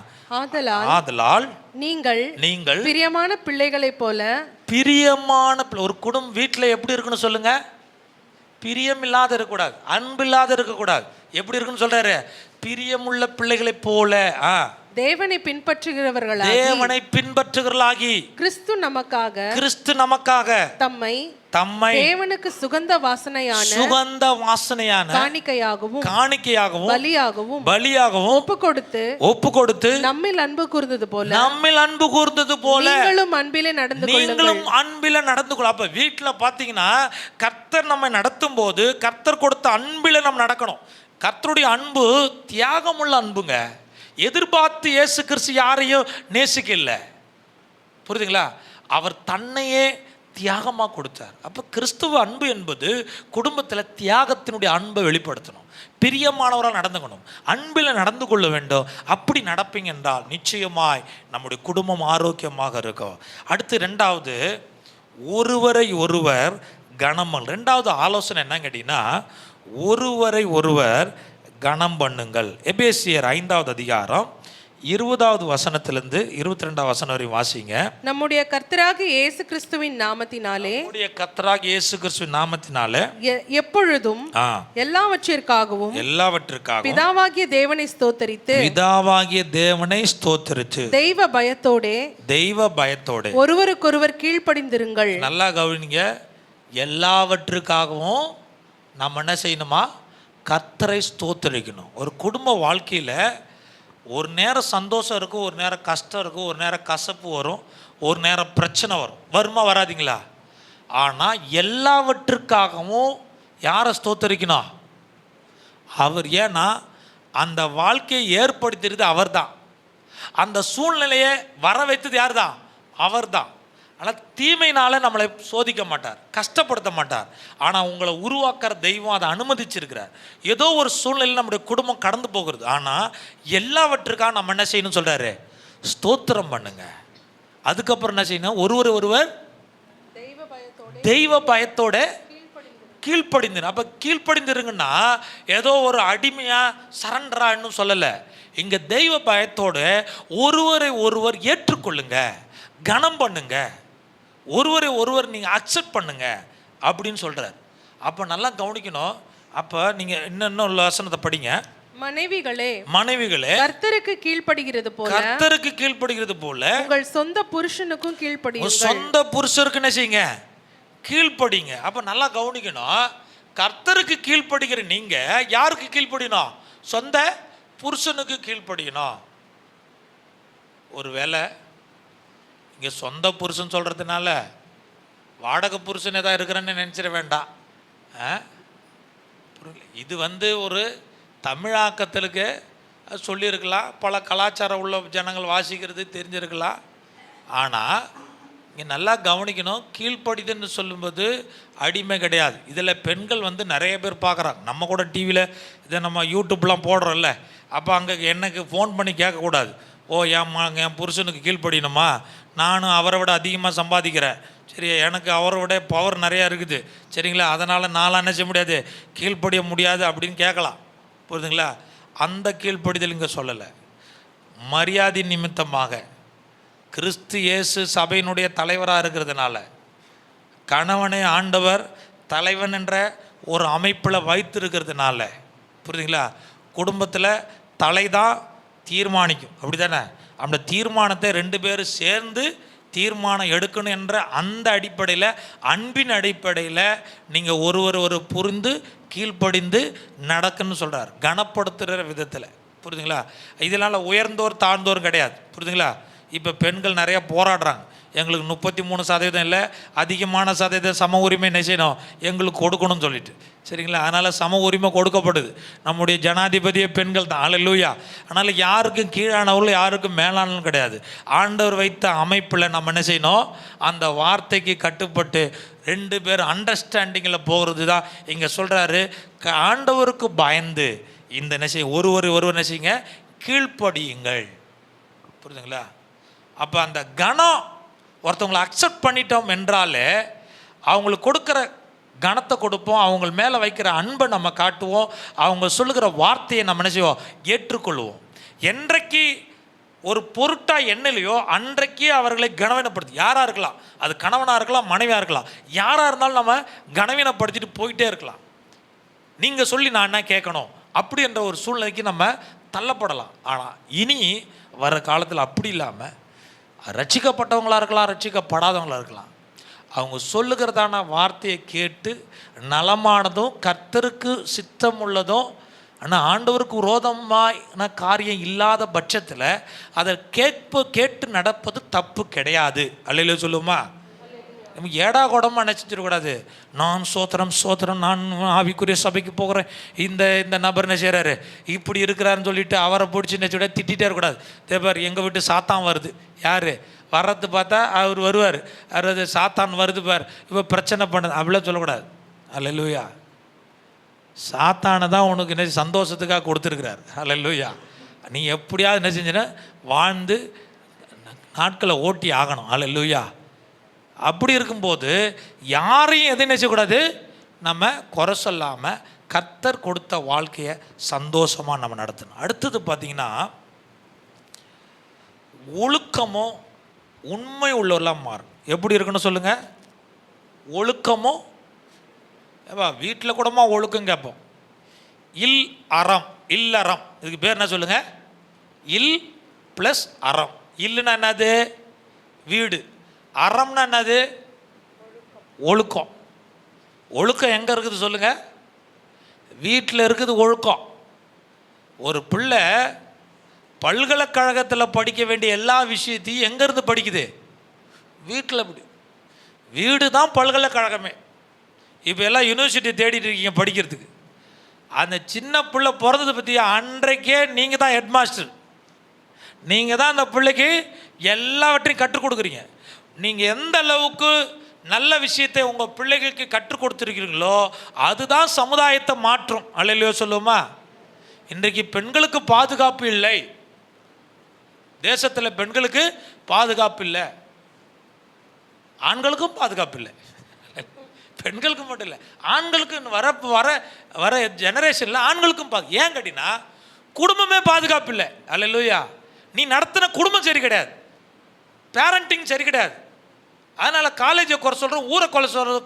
ஆதலால் நீங்கள் பிரியமான பிள்ளைகளைப் போல. பிரியமான ஒரு குடும்பம் வீட்டில் எப்படி இருக்குன்னு சொல்லுங்க? பிரியம் இல்லாத இருக்கக்கூடாது, அன்பு இல்லாத இருக்கக்கூடாது. எப்படி இருக்குன்னு சொல்றாரு? பிரியமுள்ள பிள்ளைகளைப் போல. தேவனை பின்பற்றுகிறவர்களாகி கிறிஸ்து நமக்காக தம்மை தேவனுக்கு சுகந்த வாசனையான காணிக்கையாகவும் பலியாகவும் ஒப்பு கொடுத்து நம்மில் அன்பு கூர்ந்தது போல நீங்களும் அன்பிலே நடந்து கொள்ள. அப்ப வீட்டுல பாத்தீங்கன்னா கர்த்தர் நம்மை நடத்தும் போது கர்த்தர் கொடுத்த அன்பில நம்ம நடக்கணும். கர்த்தருடைய அன்பு தியாகமுள்ள அன்புங்க. எதிர்பார்த்து இயேசு கிறிஸ்து யாரையும் நேசிக்கல, புரியுதுங்களா? அவர் தன்னையே தியாகமாக கொடுத்தார். அப்போ கிறிஸ்துவ அன்பு என்பது குடும்பத்தில் தியாகத்தினுடைய அன்பை வெளிப்படுத்தணும். பிரியமானவரால் நடந்துக்கணும், அன்பில் நடந்து கொள்ள வேண்டும். அப்படி நடப்பீங்க என்றால் நிச்சயமாய் நம்முடைய குடும்பம் ஆரோக்கியமாக இருக்கும். அடுத்து ரெண்டாவது, ஒருவரை ஒருவர் கனமல். ரெண்டாவது ஆலோசனை என்ன கேட்டீங்கன்னா, ஒருவரை ஒருவர் கனம் பண்ணுங்கள். எபேசியர் 5வது அதிகாரம் 20வது வசனத்திலிருந்து 22வது வசனம் வரை வாசிங்க. நம்முடைய கர்த்தராகிய இயேசு கிறிஸ்துவின் நாமத்தினாலே எப்பொழுதும் எல்லாவற்றிற்காகவும் பிதாவாகிய தேவனை ஸ்தோத்தரித்து தெய்வ பயத்தோடே ஒருவருக்கொருவர் கீழ்ப்படிந்திருங்கள். நல்லா கவனிங்க. எல்லாவற்றுக்காகவும் நம்ம என்ன செய்யணுமா? கர்த்தரை ஸ்தோத்தரிக்கணும். ஒரு குடும்ப வாழ்க்கையில் ஒரு நேரம் சந்தோஷம் இருக்கும், ஒரு நேரம் கஷ்டம் இருக்கும், ஒரு நேரம் கசப்பு வரும், ஒரு நேரம் பிரச்சனை வரும். வருமா வராதிங்களா? ஆனால் எல்லாவற்றுக்காகவும் யாரை ஸ்தோத்தரிக்கணும்? அவர். ஏன்னா அந்த வாழ்க்கையை ஏற்படுத்தியது அவர் தான், அந்த சூழ்நிலையை வர வைத்தது யார் தான்? அவர் தான். ஆனால் தீமையினால நம்மளை சோதிக்க மாட்டார், கஷ்டப்படுத்த மாட்டார். ஆனால் உங்களை உருவாக்குற தெய்வம் அதை அனுமதிச்சிருக்கிறார். ஏதோ ஒரு சூழ்நிலையில் நம்முடைய குடும்பம் கடந்து போகிறது. ஆனால் எல்லாவற்றுக்காக நம்ம என்ன செய்யணும்னு சொல்கிறாரு? ஸ்தோத்திரம் பண்ணுங்க. அதுக்கப்புறம் என்ன செய்யணும்? ஒருவர் தெய்வ பயத்தோட கீழ்ப்படிந்து. அப்போ கீழ்ப்படிந்துருங்கன்னா ஏதோ ஒரு அடிமையாக சரண்டரா இன்னும் சொல்லலை. இங்கே தெய்வ பயத்தோட ஒருவரை ஒருவர் ஏற்றுக்கொள்ளுங்க, கனம் பண்ணுங்க, ஒருவரை ஒருவர் நீங்கள் அக்செப்ட் பண்ணுங்க அப்படின்னு சொல்கிறார். அப்போ நல்லா கவனிக்கணும். அப்போ நீங்கள் இன்னும் வசனத்தை படிங்க. மனைவிகளே கர்த்தருக்கு கீழ்ப்படிகிறது போல உங்கள் சொந்த புருஷனுக்கும் கீழ்ப்படியுங்கள். சொந்த புருஷருக்கு என்ன செய்யுங்க? கீழ்ப்படிங்க. அப்போ நல்லா கவனிக்கணும். கர்த்தருக்கு கீழ்ப்படிகிற நீங்க யாருக்கு கீழ்ப்படியணும்? சொந்த புருஷனுக்கு கீழ்ப்படியணும். ஒரு வேளை இங்கே சொந்த புருஷன் சொல்கிறதுனால வாடகை புருஷன் ஏதாவது இருக்கிறேன்னு நினச்சிட வேண்டாம். இது ஒரு தமிழாக்கத்திற்கு சொல்லியிருக்கலாம், பல கலாச்சாரம் உள்ள ஜனங்கள் வாசிக்கிறது தெரிஞ்சிருக்கலாம். ஆனால் இங்கே நல்லா கவனிக்கணும். கீழ்ப்படிதுன்னு சொல்லும்போது அடிமை கிடையாது. இதில் பெண்கள் நிறைய பேர் பார்க்குறாங்க. நம்ம கூட டிவியில் இதை நம்ம யூடியூப்லாம் போடுறோம்ல, அப்போ அங்கே எனக்கு ஃபோன் பண்ணி கேட்கக்கூடாது. ஓ என் புருஷனுக்கு கீழ்ப்படியணுமா, நானும் அவரை விட அதிகமாக சம்பாதிக்கிறேன், சரி எனக்கு அவரை விட பவர் நிறையா இருக்குது, சரிங்களா, அதனால் நான்லாம் என்ன செய்ய முடியாது, கீழ்ப்படிய முடியாது அப்படின்னு கேட்கலாம். புரியுதுங்களா? அந்த கீழ்ப்படிதல் இங்கே சொல்லலை. மரியாதை நிமித்தமாக கிறிஸ்து இயேசு சபையினுடைய தலைவராக இருக்கிறதுனால, கணவனை ஆண்டவர் தலைவன் என்ற ஒரு அமைப்பில் வைத்திருக்கிறதுனால, புரியுதுங்களா, குடும்பத்தில் தலை தான் தீர்மானிக்கும், அப்படி தானே? அந்த தீர்மானத்தை 2 பேரும் சேர்ந்து தீர்மானம் எடுக்கணும் என்ற அந்த அடிப்படையில், அன்பின் அடிப்படையில் நீங்கள் ஒரு புரிந்து கீழ்ப்படிந்து நடக்குன்னு சொல்கிறார். கனப்படுத்துகிற விதத்தில், புரியுதுங்களா? இதனால் உயர்ந்தோர் தாழ்ந்தோர் கிடையாது, புரியுதுங்களா? இப்போ பெண்கள் நிறையா போராடுறாங்க. எங்களுக்கு 33% இல்லை, அதிகமான சதவீதம் சம உரிமை என்ன செய்யணும், எங்களுக்கு கொடுக்கணும்னு சொல்லிட்டு, சரிங்களா? அதனால் சம உரிமை கொடுக்கப்படுது. நம்முடைய ஜனாதிபதியே பெண்கள் தான், அல்லேலூயா. அதனால் யாருக்கும் கீழானவர்கள் யாருக்கும் மேலானவர்கள் கிடையாது. ஆண்டவர் வைத்த அமைப்பில் நம்ம என்ன செய்யணும், அந்த வார்த்தைக்கு கட்டுப்பட்டு 2 பேர் அண்டர்ஸ்டாண்டிங்கில் போகிறது தான் இங்கே சொல்கிறாரு. ஆண்டவருக்கு பயந்து இந்த என்ன செய்ய ஒருவர் என்ன செய்யுங்க, கீழ்ப்படியுங்கள். புரியுதுங்களா? அப்போ அந்த கனம் ஒருத்தவங்களை அக்செப்ட் பண்ணிட்டோம் என்றாலே அவங்களுக்கு கொடுக்குற கனத்தை கொடுப்போம், அவங்க மேலே வைக்கிற அன்பை நம்ம காட்டுவோம், அவங்க சொல்லுகிற வார்த்தையை நம்ம என்ன செய்வோம், ஏற்றுக்கொள்வோம். என்றைக்கு ஒரு பொருட்டாக எண்ணலையோ அன்றைக்கே அவர்களை கனவீனப்படுத்தி, யாராக இருக்கலாம், அது கணவனாக இருக்கலாம், மனைவியாக இருக்கலாம், யாராக இருந்தாலும் நம்ம கனவீனப்படுத்திட்டு போயிட்டே இருக்கலாம். நீங்கள் சொல்லி நான் என்ன கேட்கணும் அப்படின்ற ஒரு சூழ்நிலைக்கு நம்ம தள்ளப்படலாம். ஆனால் இனி வர காலத்தில் அப்படி இல்லாமல் ரட்சிக்கப்பட்டவங்களாக இருக்கலாம், ரட்சிக்கப்படாதவங்களாக இருக்கலாம், அவங்க சொல்லுகிறதான வார்த்தையை கேட்டு நலமானதும் கர்த்தருக்கு சித்தம் உள்ளதும் ஆனால் ஆண்டவருக்கு விரோதமான காரியம் இல்லாத பட்சத்தில் அதை கேட்டு நடப்பது தப்பு கிடையாது. அல்லையில சொல்லுமா? நம்ம ஏடா கூடமாக நினச்சிடக்கூடாது. நான் சோத்திரம் நான் ஆவிக்குரிய சபைக்கு போகிறேன், இந்த நபர் என்ன செய்கிறாரு இப்படி இருக்கிறாருன்னு சொல்லிட்டு அவரை பிடிச்சி நினச்சிவிட திட்டே இருக்கக்கூடாது. தேபார் எங்கள் வீட்டு சாத்தான் வருது, யார் வர்றது பார்த்தா அவர் வருவார், அதாவது சாத்தான் வருது பார், இப்போ பிரச்சனை பண்ணுது அப்படிலாம் சொல்லக்கூடாது. அல்லேலூயா. சாத்தானை தான் உனக்கு என்ன சந்தோஷத்துக்காக கொடுத்துருக்கிறார். அல்லேலூயா. நீ எப்படியாவது என்ன செஞ்சுன்னா வாழ்ந்து நாட்களை ஓட்டி ஆகணும். அல்லேலூயா. அப்படி இருக்கும்போது யாரையும் எதை நினைச்சக்கூடாது, நம்ம குறை சொல்லாமல் கர்த்தர் கொடுத்த வாழ்க்கையை சந்தோஷமாக நம்ம நடத்தணும். அடுத்தது பார்த்திங்கன்னா ஒழுக்கமும் உண்மை உள்ளவரெல்லாம் மாறும். எப்படி இருக்குன்னு சொல்லுங்கள். ஒழுக்கமும் வீட்டில் கூடமா ஒழுக்கம் கேட்போம். இல்லறம் இதுக்கு பேர் என்ன சொல்லுங்கள், இல் ப்ளஸ் அறம். இல்லுன்னா என்னது, வீடு. அறம்னா என்னது, ஒழுக்கம். ஒழுக்கம் எங்கே இருக்குது சொல்லுங்கள், வீட்டில் இருக்குது ஒழுக்கம். ஒரு பிள்ளை பல்கலைக்கழகத்தில் படிக்க வேண்டிய எல்லா விஷயத்தையும் எங்கேருந்து படிக்குது, வீட்டில். வீடு தான் பல்கலைக்கழகமே. இப்போ எல்லாம் யூனிவர்சிட்டி தேடிட்டு இருக்கீங்க படிக்கிறதுக்கு. அந்த சின்ன பிள்ளை பிறந்ததை பற்றி அன்றைக்கே நீங்கள் தான் ஹெட் மாஸ்டர், நீங்கள் தான் அந்த பிள்ளைக்கு எல்லாவற்றையும் கற்றுக் கொடுக்குறீங்க. நீங்கள் எந்த அளவுக்கு நல்ல விஷயத்தை உங்கள் பிள்ளைகளுக்கு கற்றுக் கொடுத்துருக்கிறீங்களோ அதுதான் சமுதாயத்தை மாற்றும். அல்லையோ சொல்லுவோமா? இன்றைக்கு பெண்களுக்கு பாதுகாப்பு இல்லை, தேசத்தில் பெண்களுக்கு பாதுகாப்பு இல்லை, ஆண்களுக்கும் பாதுகாப்பு இல்லை. பெண்களுக்கு மட்டும் இல்லை, ஆண்களுக்கு வர வர வர ஜெனரேஷனில் ஆண்களுக்கும் ஏன் கேட்டினா குடும்பமே பாதுகாப்பு இல்லை. அல்லேலூயா. நீ நடத்தின குடும்பம் சரி கிடையாது, பேரண்டிங் சரி கிடையாது. அதனால் காலேஜை குறை சொல்கிறோம், ஊரை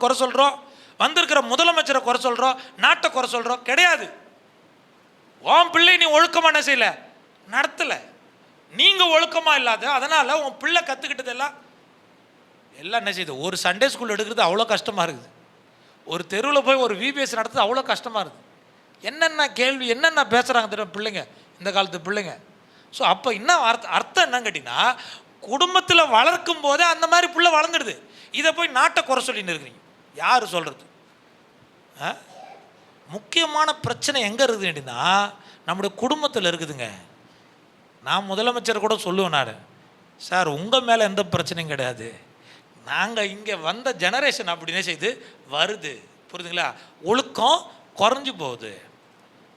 குறை சொல்கிறோம், வந்திருக்கிற முதலமைச்சரை குறை சொல்கிறோம், நாட்டை குறை சொல்கிறோம். கிடையாது. உன் பிள்ளை நீ ஒழுக்கமாக என்ன செய்யலை, நடத்தலை. நீங்கள் ஒழுக்கமாக இல்லாத அதனால் உன் பிள்ளை கற்றுக்கிட்டதெல்லாம் எல்லாம் என்ன செய்யுது, ஒரு சண்டே ஸ்கூல் எடுக்கிறது அவ்வளோ கஷ்டமாக இருக்குது, ஒரு தெருவில் போய் ஒரு விபிஎஸ் நடத்துறது அவ்வளோ கஷ்டமாக இருக்குது. என்னென்ன கேள்வி என்னென்ன பேசுகிறாங்க தெரியும் பிள்ளைங்க, இந்த காலத்து பிள்ளைங்க. ஸோ அப்போ இன்னும் அர்த்தம் என்னன்னு கேட்டிங்கன்னா குடும்பத்தில் வளர்க்கும் போதே அந்த மாதிரி பிள்ளை வளர்ந்துடுது. இதை போய் நாட்டை குறை சொல்லின்னு இருக்கிறீங்க, யார் சொல்கிறது? முக்கியமான பிரச்சனை எங்கே இருக்குது அப்படின்னா நம்முடைய குடும்பத்தில் இருக்குதுங்க. நான் முதலமைச்சர் கூட சொல்லுவேன், நான் சார் உங்கள் மேலே எந்த பிரச்சனையும் கிடையாது, நாங்கள் இங்கே வந்த ஜெனரேஷன் அப்படின்னே செய்து வருது, புரியுதுங்களா? ஒழுக்கம் குறைஞ்சி போகுது.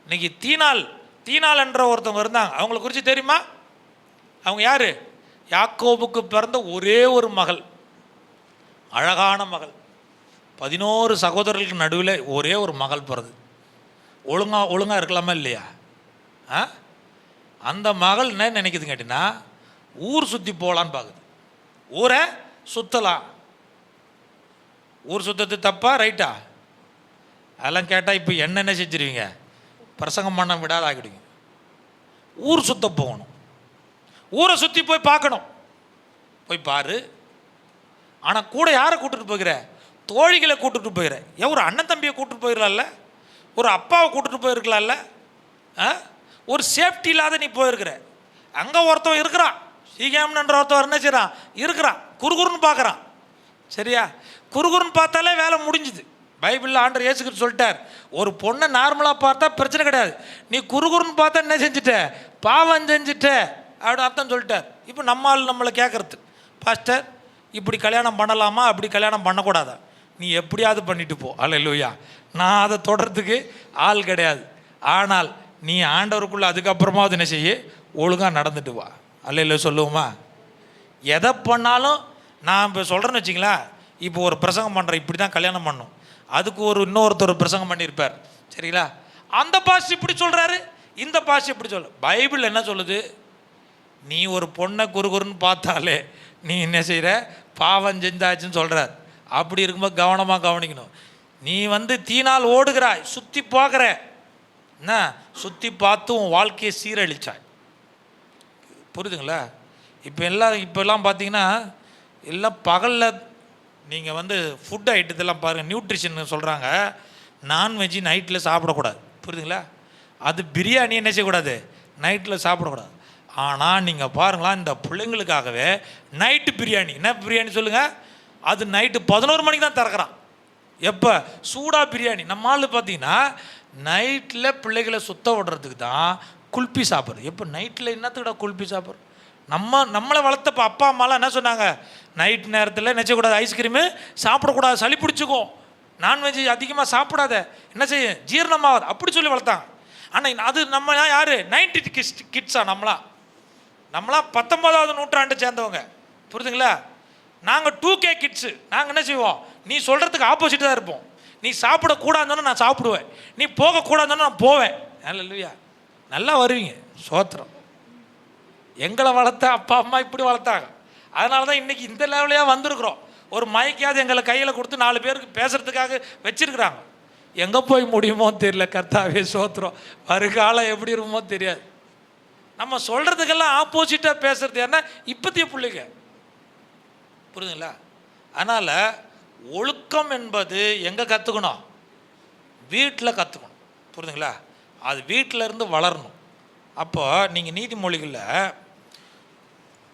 இன்றைக்கி தீனாள் என்ற ஒருத்தவங்க இருந்தாங்க, அவங்கள குறித்து தெரியுமா? அவங்க யார்? யாக்கோபுக்கு பிறந்த ஒரே ஒரு மகள், அழகான மகள். 11 சகோதரர்களுக்கு நடுவில் ஒரே ஒரு மகள் பிறகு. ஒழுங்காக இருக்கலாமா இல்லையா? அந்த மகள் என்ன நினைக்குது கேட்டிங்கன்னா ஊர் சுற்றி போகலான்னு பார்க்குது. ஊரை சுற்றலாம். ஊர் சுத்தது தப்பா ரைட்டா? அதெல்லாம் கேட்டால் இப்போ என்ன செஞ்சிருவீங்க, பிரசங்கம் பண்ண விடாத ஆகிடுவீங்க. ஊர் சுத்த போகணும், ஊரை சுற்றி போய் பார்க்கணும், போய் பாரு. ஆனால் கூட யாரை கூட்டுட்டு போகிற? தோழிகளை கூட்டுட்டு போகிற. ஒரு அண்ணன் தம்பியை கூட்டுட்டு போயிடலாம்ல, ஒரு அப்பாவை கூட்டுட்டு போயிருக்கலாம்ல. ஒரு சேஃப்டி இல்லாத நீ போயிருக்கிற. அங்கே ஒருத்தவன் இருக்கிறான், சீகாமன்ற ஒருத்தவர் என்ன செய்கிறான், இருக்கிறான், குறுகுறுன்னு பார்க்குறான். சரியா? குறுகுறுன்னு பார்த்தாலே வேலை முடிஞ்சுது. பைபிளில் ஆண்டவர் இயேசுக்கு சொல்லிட்டார், ஒரு பொண்ணை நார்மலாக பார்த்தா பிரச்சனை கிடையாது, நீ குறுகுறுன்னு பார்த்தா என்ன செஞ்சுட்ட, பாவம் செஞ்சுட்ட அப்படின்னு அர்த்தம் சொல்லிட்டார். இப்போ நம்மளை கேட்குறது, பாஸ்டர் இப்படி கல்யாணம் பண்ணலாமா, அப்படி கல்யாணம் பண்ணக்கூடாதா, நீ எப்படியாவது பண்ணிட்டு போ. அல்லேலூயா. நான் அதை தொடர்றதுக்கு ஆள் கிடையாது. ஆனால் நீ ஆண்டவருக்குள்ளே அதுக்கப்புறமாவது என்ன செய்ய, ஒழுங்காக நடந்துட்டு வா. அல்லேலூயா சொல்லுவோமா? எதை பண்ணாலும் நான் இப்போ சொல்கிறேன்னு வச்சிங்களேன், இப்போ ஒரு பிரசங்கம் பண்ணுறேன், இப்படி தான் கல்யாணம் பண்ணணும், அதுக்கு இன்னொருத்தர் பிரசங்கம் பண்ணியிருப்பார். சரிங்களா? அந்த பாஸ்டர் இப்படி சொல்கிறாரு, இந்த பாஸ்டர் இப்படி சொல்ல. பைபிள் என்ன சொல்லுது? நீ ஒரு பொண்ணை குறுகுறுன்னு பார்த்தாலே நீ என்ன செய்கிற, பாவம் செஞ்சாச்சுன்னு சொல்கிறார். அப்படி இருக்கும்போது கவனமாக கவனிக்கணும். நீ தீனால் ஓடுகிறாய், சுற்றி பார்க்குற, என்ன சுற்றி பார்த்து உன் வாழ்க்கையை சீரழிச்சாய். புரியுதுங்களா? இப்போல்லாம் பார்த்தீங்கன்னா எல்லாம் பகலில் நீங்கள் ஃபுட் ஐட்டத்தெல்லாம் பாருங்கள், நியூட்ரிஷன் சொல்கிறாங்க, நான்வெஜ்ஜு நைட்டில் சாப்பிடக்கூடாது. புரியுதுங்களா? அது பிரியாணி என்ன செய்யக்கூடாது, நைட்டில் சாப்பிடக்கூடாது. ஆனால் நீங்கள் பாருங்களா, இந்த பிள்ளைங்களுக்காகவே நைட்டு பிரியாணி, என்ன பிரியாணி சொல்லுங்கள், அது நைட்டு 11 மணிக்கு தான் திறக்கிறான். எப்போ சூடாக பிரியாணி. நம்ம ஆள் பார்த்தீங்கன்னா நைட்டில் பிள்ளைகளை சுத்த விடுறதுக்கு தான் குல்பி சாப்பிட்றது. எப்போ நைட்டில் என்னத்துக்கிட்ட குல்பி சாப்பிட்றோம்? நம்மளை வளர்த்தப்போ அப்பா அம்மாலாம் என்ன சொன்னாங்க, நைட் நேரத்தில் நினச்சக்கூடாது, ஐஸ்கிரீமு சாப்பிடக்கூடாது, சளி பிடிச்சிக்கும், நான்வெஜ் அதிகமாக சாப்பிடாத, என்ன செய்ய ஜீரணமாகாது, அப்படி சொல்லி வளர்த்தாங்க. ஆனால் அது நம்ம யார் 90 கிட்ஸா? நம்மளாம் 19ஆவது நூற்றாண்டு சேர்ந்தவங்க. புரியுதுங்களா? நாங்கள் 2K கிட்ஸு. நாங்கள் என்ன செய்வோம், நீ சொல்கிறதுக்கு ஆப்போசிட்டாக தான் இருப்போம். நீ சாப்பிடக்கூடாதுன்னு நான் சாப்பிடுவேன், நீ போகக்கூடாதுன்னு நான் போவேன். அல்லேலூயா, நல்லா வருவீங்க, சோத்திரம். எங்களை வளர்த்த அப்பா அம்மா இப்படி வளர்த்தாங்க. அதனால தான் இன்றைக்கி இந்த லெவலையாக வந்திருக்கிறோம். ஒரு மைக்காவது எங்களை கையில் கொடுத்து 4 பேருக்கு பேசுகிறதுக்காக வச்சுருக்குறாங்க. எங்கே போய் முடியுமோ தெரியல. கர்த்தாவே சோத்திரம். வருகாலம் எப்படி இருக்குமோ தெரியாது. நம்ம சொல்கிறதுக்கெல்லாம் ஆப்போசிட்டாக பேசுகிறது ஏன்னா இப்போத்திய பிள்ளைங்க. புரியுதுங்களா? அதனால் ஒழுக்கம் என்பது எங்கே கற்றுக்கணும், வீட்டில் கற்றுக்கணும். புரியுதுங்களா? அது வீட்டில் இருந்து வளரணும். அப்போ நீங்கள் நீதிமொழிகளில்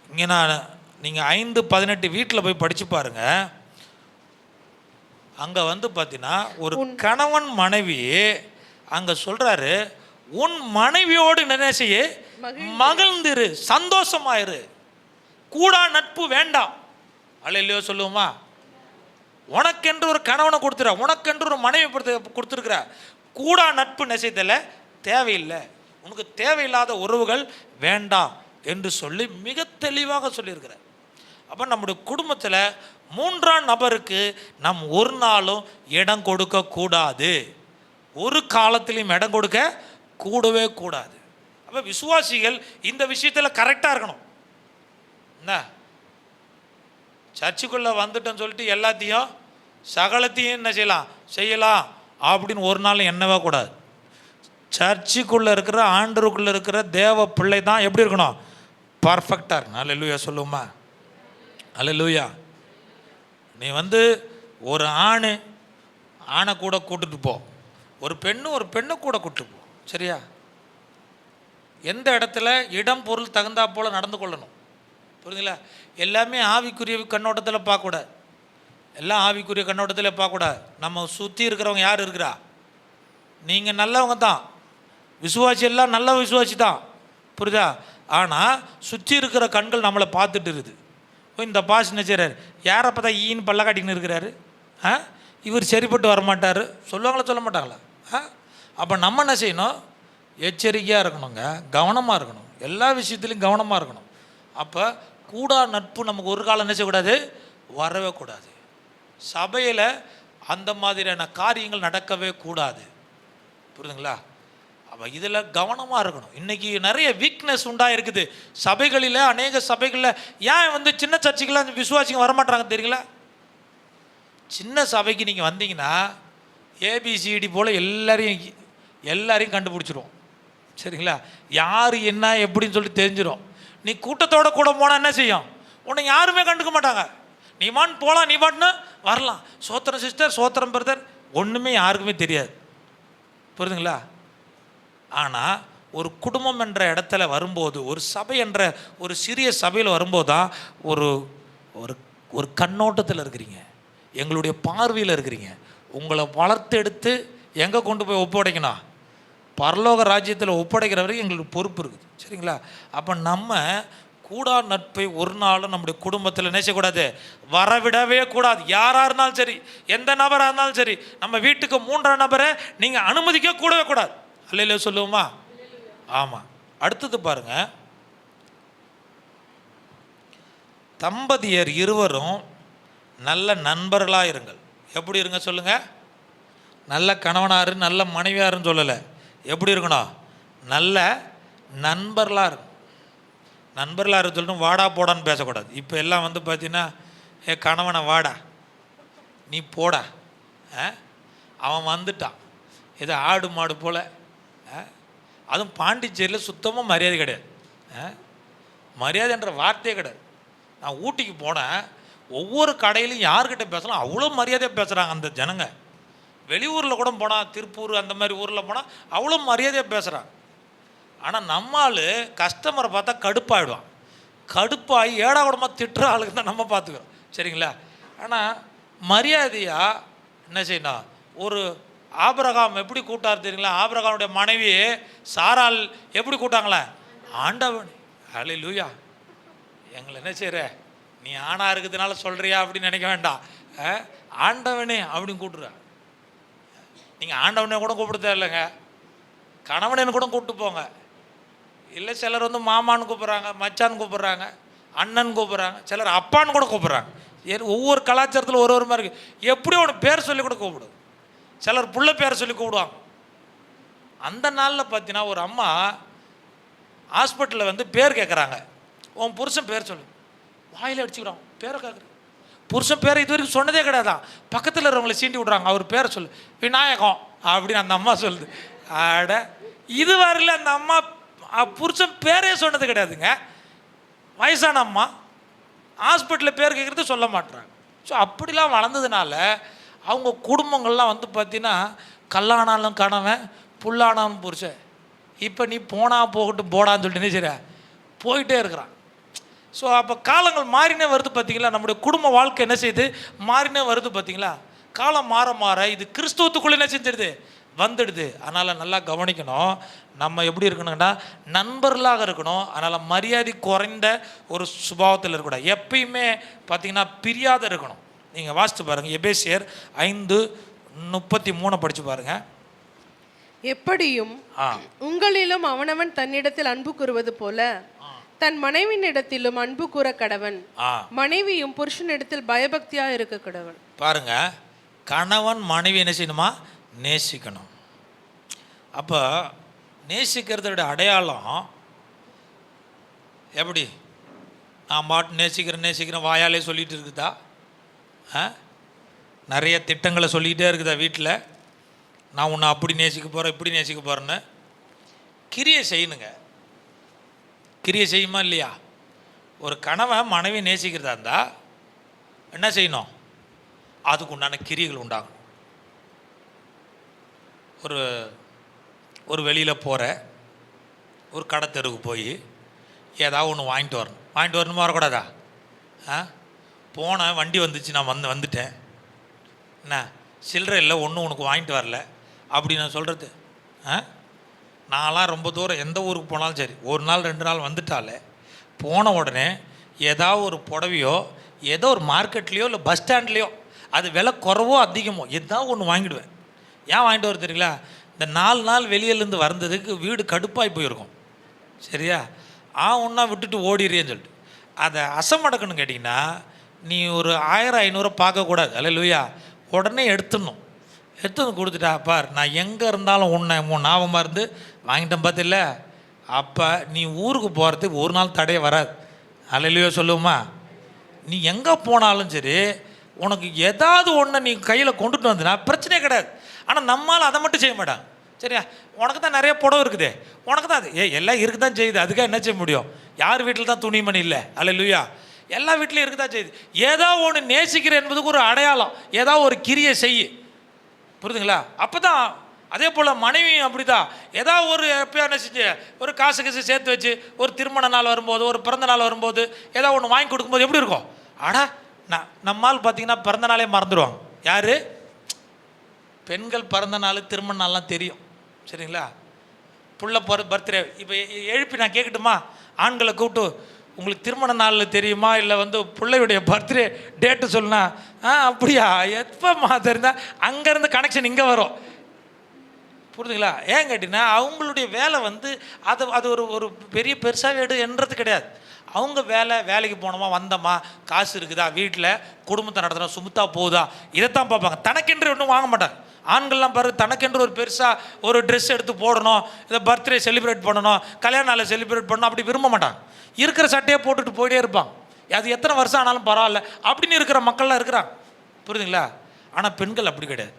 இங்கே நீங்கள் 5:18 வீட்டில் போய் படித்து பாருங்கள். அங்கே பார்த்தீங்கன்னா ஒரு கணவன் மனைவி அங்கே சொல்கிறாரு, உன் மனைவியோடு என்ன செய்ய, மகிழ்ந்திரு, சந்தோஷமாயிரு, கூடா நட்பு வேண்டாம். அல்லேலூயா சொல்லுவோமா? உனக்கென்று ஒரு கணவனை கொடுத்துற, உனக்கென்று ஒரு மனைவி கொடுத்துருக்குற, கூடா நட்பு நெசைத்தல தேவையில்லை, உனக்கு தேவையில்லாத உறவுகள் வேண்டாம் என்று சொல்லி மிக தெளிவாக சொல்லியிருக்கிறார். அப்போ நம்முடைய குடும்பத்தில் 3ஆம் நபருக்கு நம் ஒரு நாளும் இடம் கொடுக்கக்கூடாது, ஒரு காலத்திலையும் இடம் கொடுக்க கூடவே கூடாது. அப்போ விசுவாசிகள் இந்த விஷயத்தில் கரெக்டாக இருக்கணும். என்ன சர்ச்சுக்குள்ளே வந்துட்டோன்னு சொல்லிட்டு எல்லாத்தையும் சகலத்தையும் என்ன செய்யலாம் அப்படின்னு ஒரு நாள் எண்ணவே கூடாது. சர்ச்சுக்குள்ளே இருக்கிற ஆண்டருக்குள்ளே இருக்கிற தேவ பிள்ளை தான் எப்படி இருக்கணும், பர்ஃபெக்டாக இருக்கணும். அல்லேலூயா சொல்லுவோமா? அல்லேலூயா. நீ ஒரு ஆணை கூட கூட்டுட்டு போ, ஒரு பெண்ணை கூட கூப்பிட்டு போ. சரியா? எந்த இடத்துல இடம் பொருள் தகுந்தா போல் நடந்து கொள்ளணும். புரியுதுங்களா? எல்லாமே ஆவிக்குரிய கண்ணோட்டத்தில் பார்க்கக்கூடாது. எல்லாம் ஆவிக்குரிய கண்ணோட்டத்தில் பார்க்கக்கூடாது. நம்ம சுற்றி இருக்கிறவங்க யார் இருக்கிறா, நீங்கள் நல்லவங்க தான், விசுவாசி எல்லாம் நல்ல விசுவாசி தான். புரியுதா? ஆனால் சுற்றி இருக்கிற கண்கள் நம்மளை பார்த்துட்டு இருக்குது. இந்த பாஸ் என்ன செய்கிறார், யாரை பார்த்தா ஈன்னு பல்ல காட்டின்னு இருக்கிறாரு, இவர் சரிப்பட்டு வரமாட்டார் சொல்லுவாங்களா, சொல்ல மாட்டாங்களா? அப்போ நம்ம என்ன செய்யணும், எச்சரிக்கையாக இருக்கணுங்க, கவனமாக இருக்கணும், எல்லா விஷயத்துலையும் கவனமாக இருக்கணும். அப்போ கூடா நட்பு நமக்கு ஒரு காலம் என்ன செய்யக்கூடாது, வரவே கூடாது. சபையில் அந்த மாதிரியான காரியங்கள் நடக்கவே கூடாது. புரியுதுங்களா? அப்போ இதில் கவனமாக இருக்கணும். இன்றைக்கி நிறைய வீக்னஸ் உண்டாக இருக்குது சபைகளில். அநேக சபைகளில் ஏன் சின்ன சர்ச்சைக்கெல்லாம் விசுவாசிங்க வரமாட்டாங்க தெரியுங்களா? சின்ன சபைக்கு நீங்கள் வந்தீங்கன்னா ஏபிசிடி போல் எல்லாரையும் கண்டுபிடிச்சிரும். சரிங்களா? யார் என்ன எப்படின்னு சொல்லி தெரிஞ்சிடும். நீ கூட்டத்தோடு கூட போனால் என்ன செய்யும், உன்னை யாருமே கண்டுக்க மாட்டாங்க. நீ மான் போகலாம், நீ பாட்டுன்னு வரலாம், சோத்திரம் சிஸ்டர், சோத்திரம் பிரதர், ஒன்றுமே யாருக்குமே தெரியாது. புரியுதுங்களா? ஆனால் ஒரு குடும்பம் என்ற இடத்துல வரும்போது, ஒரு சபை என்ற ஒரு சிறிய சபையில் வரும்போது தான் ஒரு ஒரு கண்ணோட்டத்தில் இருக்கிறீங்க, எங்களுடைய பார்வையில் இருக்கிறீங்க. உங்களை வளர்த்தெடுத்து எங்கே கொண்டு போய் ஒப்படைக்கணும், பரலோக ராஜ்யத்தில் ஒப்படைக்கிற வரைக்கும் எங்களுக்கு பொறுப்பு இருக்குது. சரிங்களா? அப்போ நம்ம கூடா நட்பை ஒரு நாளும் நம்முடைய குடும்பத்தில் நினைச்சக்கூடாது, வரவிடவே கூடாது. யாராக இருந்தாலும் சரி, எந்த நபராக இருந்தாலும் சரி, நம்ம வீட்டுக்கு 3ஆம் நபரை நீங்கள் அனுமதிக்க கூடவே கூடாது. அல்லேலூயா சொல்லுவோமா? ஆமாம். அடுத்தது பாருங்க, தம்பதியர் இருவரும் நல்ல நண்பர்களாக இருங்கள். எப்படி இருங்க சொல்லுங்க, நல்ல கணவனாரு நல்ல மனைவியாருன்னு சொல்லலை. எப்படி இருக்கணும்? நல்ல நண்பர்களாக இருக்கும். நண்பர்களாக இருக்கு சொல்லிட்டு வாடா போடான்னு பேசக்கூடாது. இப்போ எல்லாம் வந்து பார்த்தீங்கன்னா, கணவனை வாடா நீ போடா, அவன் வந்துட்டான், ஏதோ ஆடு மாடு போல். அதுவும் பாண்டிச்சேரியில் சுத்தமாக மரியாதை கிடையாது. மரியாதைன்ற வார்த்தையே கிடையாது. நான் ஊட்டிக்கு போனேன், ஒவ்வொரு கடையிலையும் யார்கிட்ட பேசலாம் அவ்வளோ மரியாதையாக பேசுகிறாங்க அந்த ஜனங்க. வெளியூரில் கூட போனால், திருப்பூர் அந்த மாதிரி ஊரில் போனால் அவ்வளோ மரியாதையாக பேசுகிறாங்க. ஆனால் நம்மால் கஸ்டமரை பார்த்தா கடுப்பாகிடுவான். கடுப்பாகி ஏடா கூடமாக திட்டுற ஆளுக்கு தான் நம்ம பார்த்துக்கிறோம், சரிங்களா? ஆனால் மரியாதையாக என்ன செய்யணும்? ஒரு ஆபிரகாம் எப்படி கூட்டார் தெரியுங்களா? ஆபிரகாமுடைய மனைவி சாராள் எப்படி கூட்டாங்களே? ஆண்டவன், ஹல்லேலூயா. எங்களை என்ன செய்கிற நீ ஆணாக இருக்கிறதுனால சொல்கிறியா அப்படின்னு நினைக்க வேண்டாம். ஆண்டவனே அப்படின்னு கூப்பிட்ற. நீங்கள் ஆண்டவனே கூட கூப்பிட தேவையில்லைங்க, கணவனேன்னு கூட கூப்பிட்டு போங்க. இல்லை சிலர் வந்து மாமான்னு கூப்பிட்றாங்க, மச்சான்னு கூப்பிட்றாங்க, அண்ணன் கூப்பிட்றாங்க, சிலர் அப்பான்னு கூட கூப்பிட்றாங்க. ஒவ்வொரு கலாச்சாரத்தில் ஒரு மாதிரி இருக்குது. எப்படியோ ஒன்று பேர் சொல்லி கூட கூப்பிடுது. சிலர் புள்ள பேர் சொல்லி கூப்பிடுவாங்க. அந்த நாளில் பார்த்தீங்கன்னா ஒரு அம்மா ஹாஸ்பிட்டலில் வந்து பேர் கேட்குறாங்க. உன் புருஷன் பேர் சொல்லு. வாயில் அடிச்சுக்கிறான், பேரை கேட்குறேன். புருஷன் பேரை இது வரைக்கும் சொன்னதே கிடையாதான். பக்கத்தில் இருக்கிறவங்களை சீண்டி விட்றாங்க. அவர் பேரை சொல்லு. விநாயகம் அப்படின்னு அந்த அம்மா சொல்லுது. ஆட இது வரல, அந்த அம்மா புருஷன் பேரே சொன்னது கிடையாதுங்க. வயசான அம்மா ஹாஸ்பிட்டலில் பேர் கேட்குறது சொல்ல மாட்டுறாங்க. ஸோ அப்படிலாம் வளர்ந்ததுனால அவங்க குடும்பங்கள்லாம் வந்து பார்த்தீங்கன்னா, கல்லானாலும் கணவன், புல்லானாலும் புருஷன். இப்போ நீ போனால் போகட்டும் போடான்னு சொல்லிட்டு சரி போயிட்டே இருக்கிறான். ஸோ அப்போ காலங்கள் மாறினே வருது பார்த்தீங்களா? நம்முடைய குடும்ப வாழ்க்கை என்ன செய்யுது? மாறினே வருது பார்த்தீங்களா? காலம் மாற மாற இது கிறிஸ்துவத்துக்குள்ளே என்ன செஞ்சிடுது? வந்துடுது. அதனால் நல்லா கவனிக்கணும். நம்ம எப்படி இருக்கணுங்கன்னா நண்பர்களாக இருக்கணும். அதனால் மரியாதை குறைந்த ஒரு சுபாவத்தில் இருக்கக்கூடாது. எப்பயுமே பார்த்தீங்கன்னா பிரியாத இருக்கணும். நீங்கள் வாசித்து பாருங்கள், எபேசியர் 5:33 படித்து பாருங்கள். எப்படியும் உங்களிலும் அவனவன் தன்னிடத்தில் அன்பு கூறுவது போல தன் மனைவியினிடத்திலும் அன்பு கூற கடவன். மனைவியும் புருஷனிடத்தில் பயபக்தியா இருக்க கடவன். பாருங்க, கணவன் மனைவி என்ன செய்யணுமா? நேசிக்கணும். அப்போ நேசிக்கிறதோட அடையாளம் எப்படி? நான் பாட்டு நேசிக்கிறேன் வாயாலே சொல்லிட்டு இருக்குதா? நிறைய திட்டங்களை சொல்லிக்கிட்டே இருக்குதா வீட்டில்? நான் உன்னை அப்படி நேசிக்க போகிறேன், இப்படி நேசிக்க போகிறேன்னு. கிரியை செய்யணுங்க. கிரியை செய்யுமா இல்லையா? ஒரு கணவன் மனைவி நேசிக்கிறதா இருந்தால் என்ன செய்யணும்? அதுக்கு உண்டான கிரியைகள் உண்டாகணும். ஒரு வெளியில் போகிற ஒரு கடை தெருவுக்கு போய் ஏதாவது ஒன்று வாங்கிட்டு வரணுமா? வரக்கூடாதா? போனேன், வண்டி வந்துச்சு, நான் வந்துட்டேன், என்ன சில்லறை இல்லை, ஒன்றும் உனக்கு வாங்கிட்டு வரல அப்படி நான் சொல்கிறது? நான்லாம் ரொம்ப தூரம் எந்த ஊருக்கு போனாலும் சரி, ஒரு நாள் 2 நாள் வந்துட்டாலே போன உடனே ஏதாவது ஒரு புடவையோ ஏதோ ஒரு மார்க்கெட்லேயோ இல்லை பஸ் ஸ்டாண்ட்லேயோ அது விலை குறவோ அதிகமோ ஏதாவது ஒன்று வாங்கிடுவேன். ஏன் வாங்கிட்டு வர தெரியுங்களா? இந்த 4 நாள் வெளியிலேருந்து வந்ததுக்கு வீடு கடுப்பாகி போயிருக்கும், சரியா? ஒன்றா விட்டுட்டு ஓடிடுறேன்னு சொல்லிட்டு அதை அசமடக்கணும்னு கேட்டிங்கன்னா, நீ ஒரு 1000-500 பார்க்கக்கூடாது. அல்லேலூயா. உடனே எடுத்துடணும். எடுத்து கொடுத்துட்டா, பார் நான் எங்கே இருந்தாலும் உன்னை ஞாபகமாக இருந்து வாங்கிட்டேன் பார்த்தில்ல, அப்போ நீ ஊருக்கு போகிறதுக்கு ஒரு நாள் தடையே வராது. அல்லேலூயா சொல்லுவோமா? நீ எங்கே போனாலும் சரி, உனக்கு ஏதாவது ஒன்று நீ கையில் கொண்டுட்டு வந்தனா பிரச்சனையே கிடையாது. ஆனால் நம்மளால் அதை மட்டும் செய்ய மாட்டாங்க, சரியா? உனக்கு தான் நிறைய புடவை இருக்குது, உனக்கு தான் அது எல்லாம் இருக்குது தான் செய்யுது. அதுக்காக என்ன செய்ய முடியும்? யார் வீட்டில் தான் துணிமணி இல்லை? அல்லேலூயா. எல்லா வீட்லையும் இருக்குது தான் செய்யுது. ஏதோ ஒன்று நேசிக்கிற என்பதுக்கு ஒரு அடையாளம், ஏதாவது ஒரு கிரியை செய்யு, புரியுதுங்களா? அப்போ தான். அதே போல் மனைவியும் அப்படி தான். ஏதாவது ஒரு எப்போ என்ன செஞ்சு ஒரு காசு சேர்த்து வச்சு ஒரு திருமண நாள் வரும்போது, ஒரு பிறந்த நாள் வரும்போது ஏதாவது ஒன்று வாங்கி கொடுக்கும்போது எப்படி இருக்கும்? நம்மால் பார்த்தீங்கன்னா பிறந்த நாளே மறந்துடுவாங்க. யார்? பெண்கள் பிறந்த நாள் திருமண நாள்லாம் தெரியும், சரிங்களா? புள்ள பர்த்டே இப்போ எழுப்பி நான் கேட்கட்டுமா? ஆண்களை கூப்பிட்டு உங்களுக்கு திருமண நாள் தெரியுமா, இல்லை பிள்ளையுடைய பர்த்டே டேட்டு சொல்லுனா, அப்படியா எப்போம்மா தெரிந்தா அங்கேருந்து கனெக்ஷன் இங்கே வரும், புரியுதுங்களா? ஏன் கேட்டிங்கன்னா அவங்களுடைய வேலை அது ஒரு பெரிய பெருசாக என்றது கிடையாது. அவங்க வேலைக்கு போனோமா, வந்தோமா, காசு இருக்குதா, வீட்டில் குடும்பத்தை நடத்துகிறோம், சுமுத்தா போகுதா, இதைத்தான் பார்ப்பாங்க. தனக்கென்று ஒன்றும் வாங்க மாட்டாங்க. ஆண்கள்லாம் பாரு, தனக்கென்று ஒரு பெருசாக ஒரு ட்ரெஸ் எடுத்து போடணும், இதை பர்த்டே செலிப்ரேட் பண்ணணும், கல்யாண நாளை செலிப்ரேட் பண்ணணும் அப்படி விரும்ப மாட்டாங்க. இருக்கிற சட்டையை போட்டுட்டு போயிட்டே இருப்பாங்க. அது எத்தனை வருஷம் ஆனாலும் பரவாயில்ல அப்படின்னு இருக்கிற மக்கள்லாம் இருக்கிறாங்க. புரியுதுங்களா? ஆனால் பெண்கள் அப்படி கிடையாது.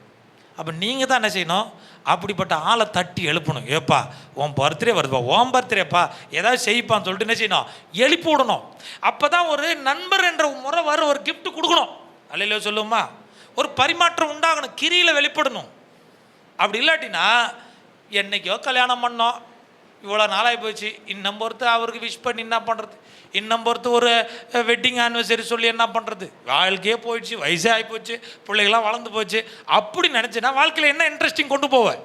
அப்போ நீங்கள் தான் என்ன செய்யணும், அப்படிப்பட்ட ஆளை தட்டி எழுப்பணும். ஏப்பா உன் பர்த்டே வருதுப்பா, உன் பர்த்டேப்பா ஏதாவது செய்ப்பான்னு சொல்லிட்டு என்ன செய்யணும், எழுப்பி விடணும். அப்போ தான் ஒரு நண்பர் என்ற முறை வர ஒரு கிஃப்ட் கொடுக்கணும். அல்லையில சொல்லுமா, ஒரு பரிமாற்றம் உண்டாகணும், கிரியில் வெளிப்படணும். அப்படி இல்லாட்டினா என்னைக்கோ கல்யாணம் பண்ணோம், இவ்வளோ நாளாகி போச்சு, இன்னும் பொறுத்து அவருக்கு விஷ் பண்ணி என்ன பண்ணுறது, இன்னும் பொறுத்து ஒரு வெட்டிங் ஆனிவர்சரி சொல்லி என்ன பண்ணுறது, வாழ்க்கையே போயிடுச்சு, வயசே ஆகி போச்சு, பிள்ளைகள்லாம் வளர்ந்து போச்சு. அப்படி நினச்சின்னா வாழ்க்கையில் என்ன இன்ட்ரெஸ்டிங் கொண்டு போவேன்?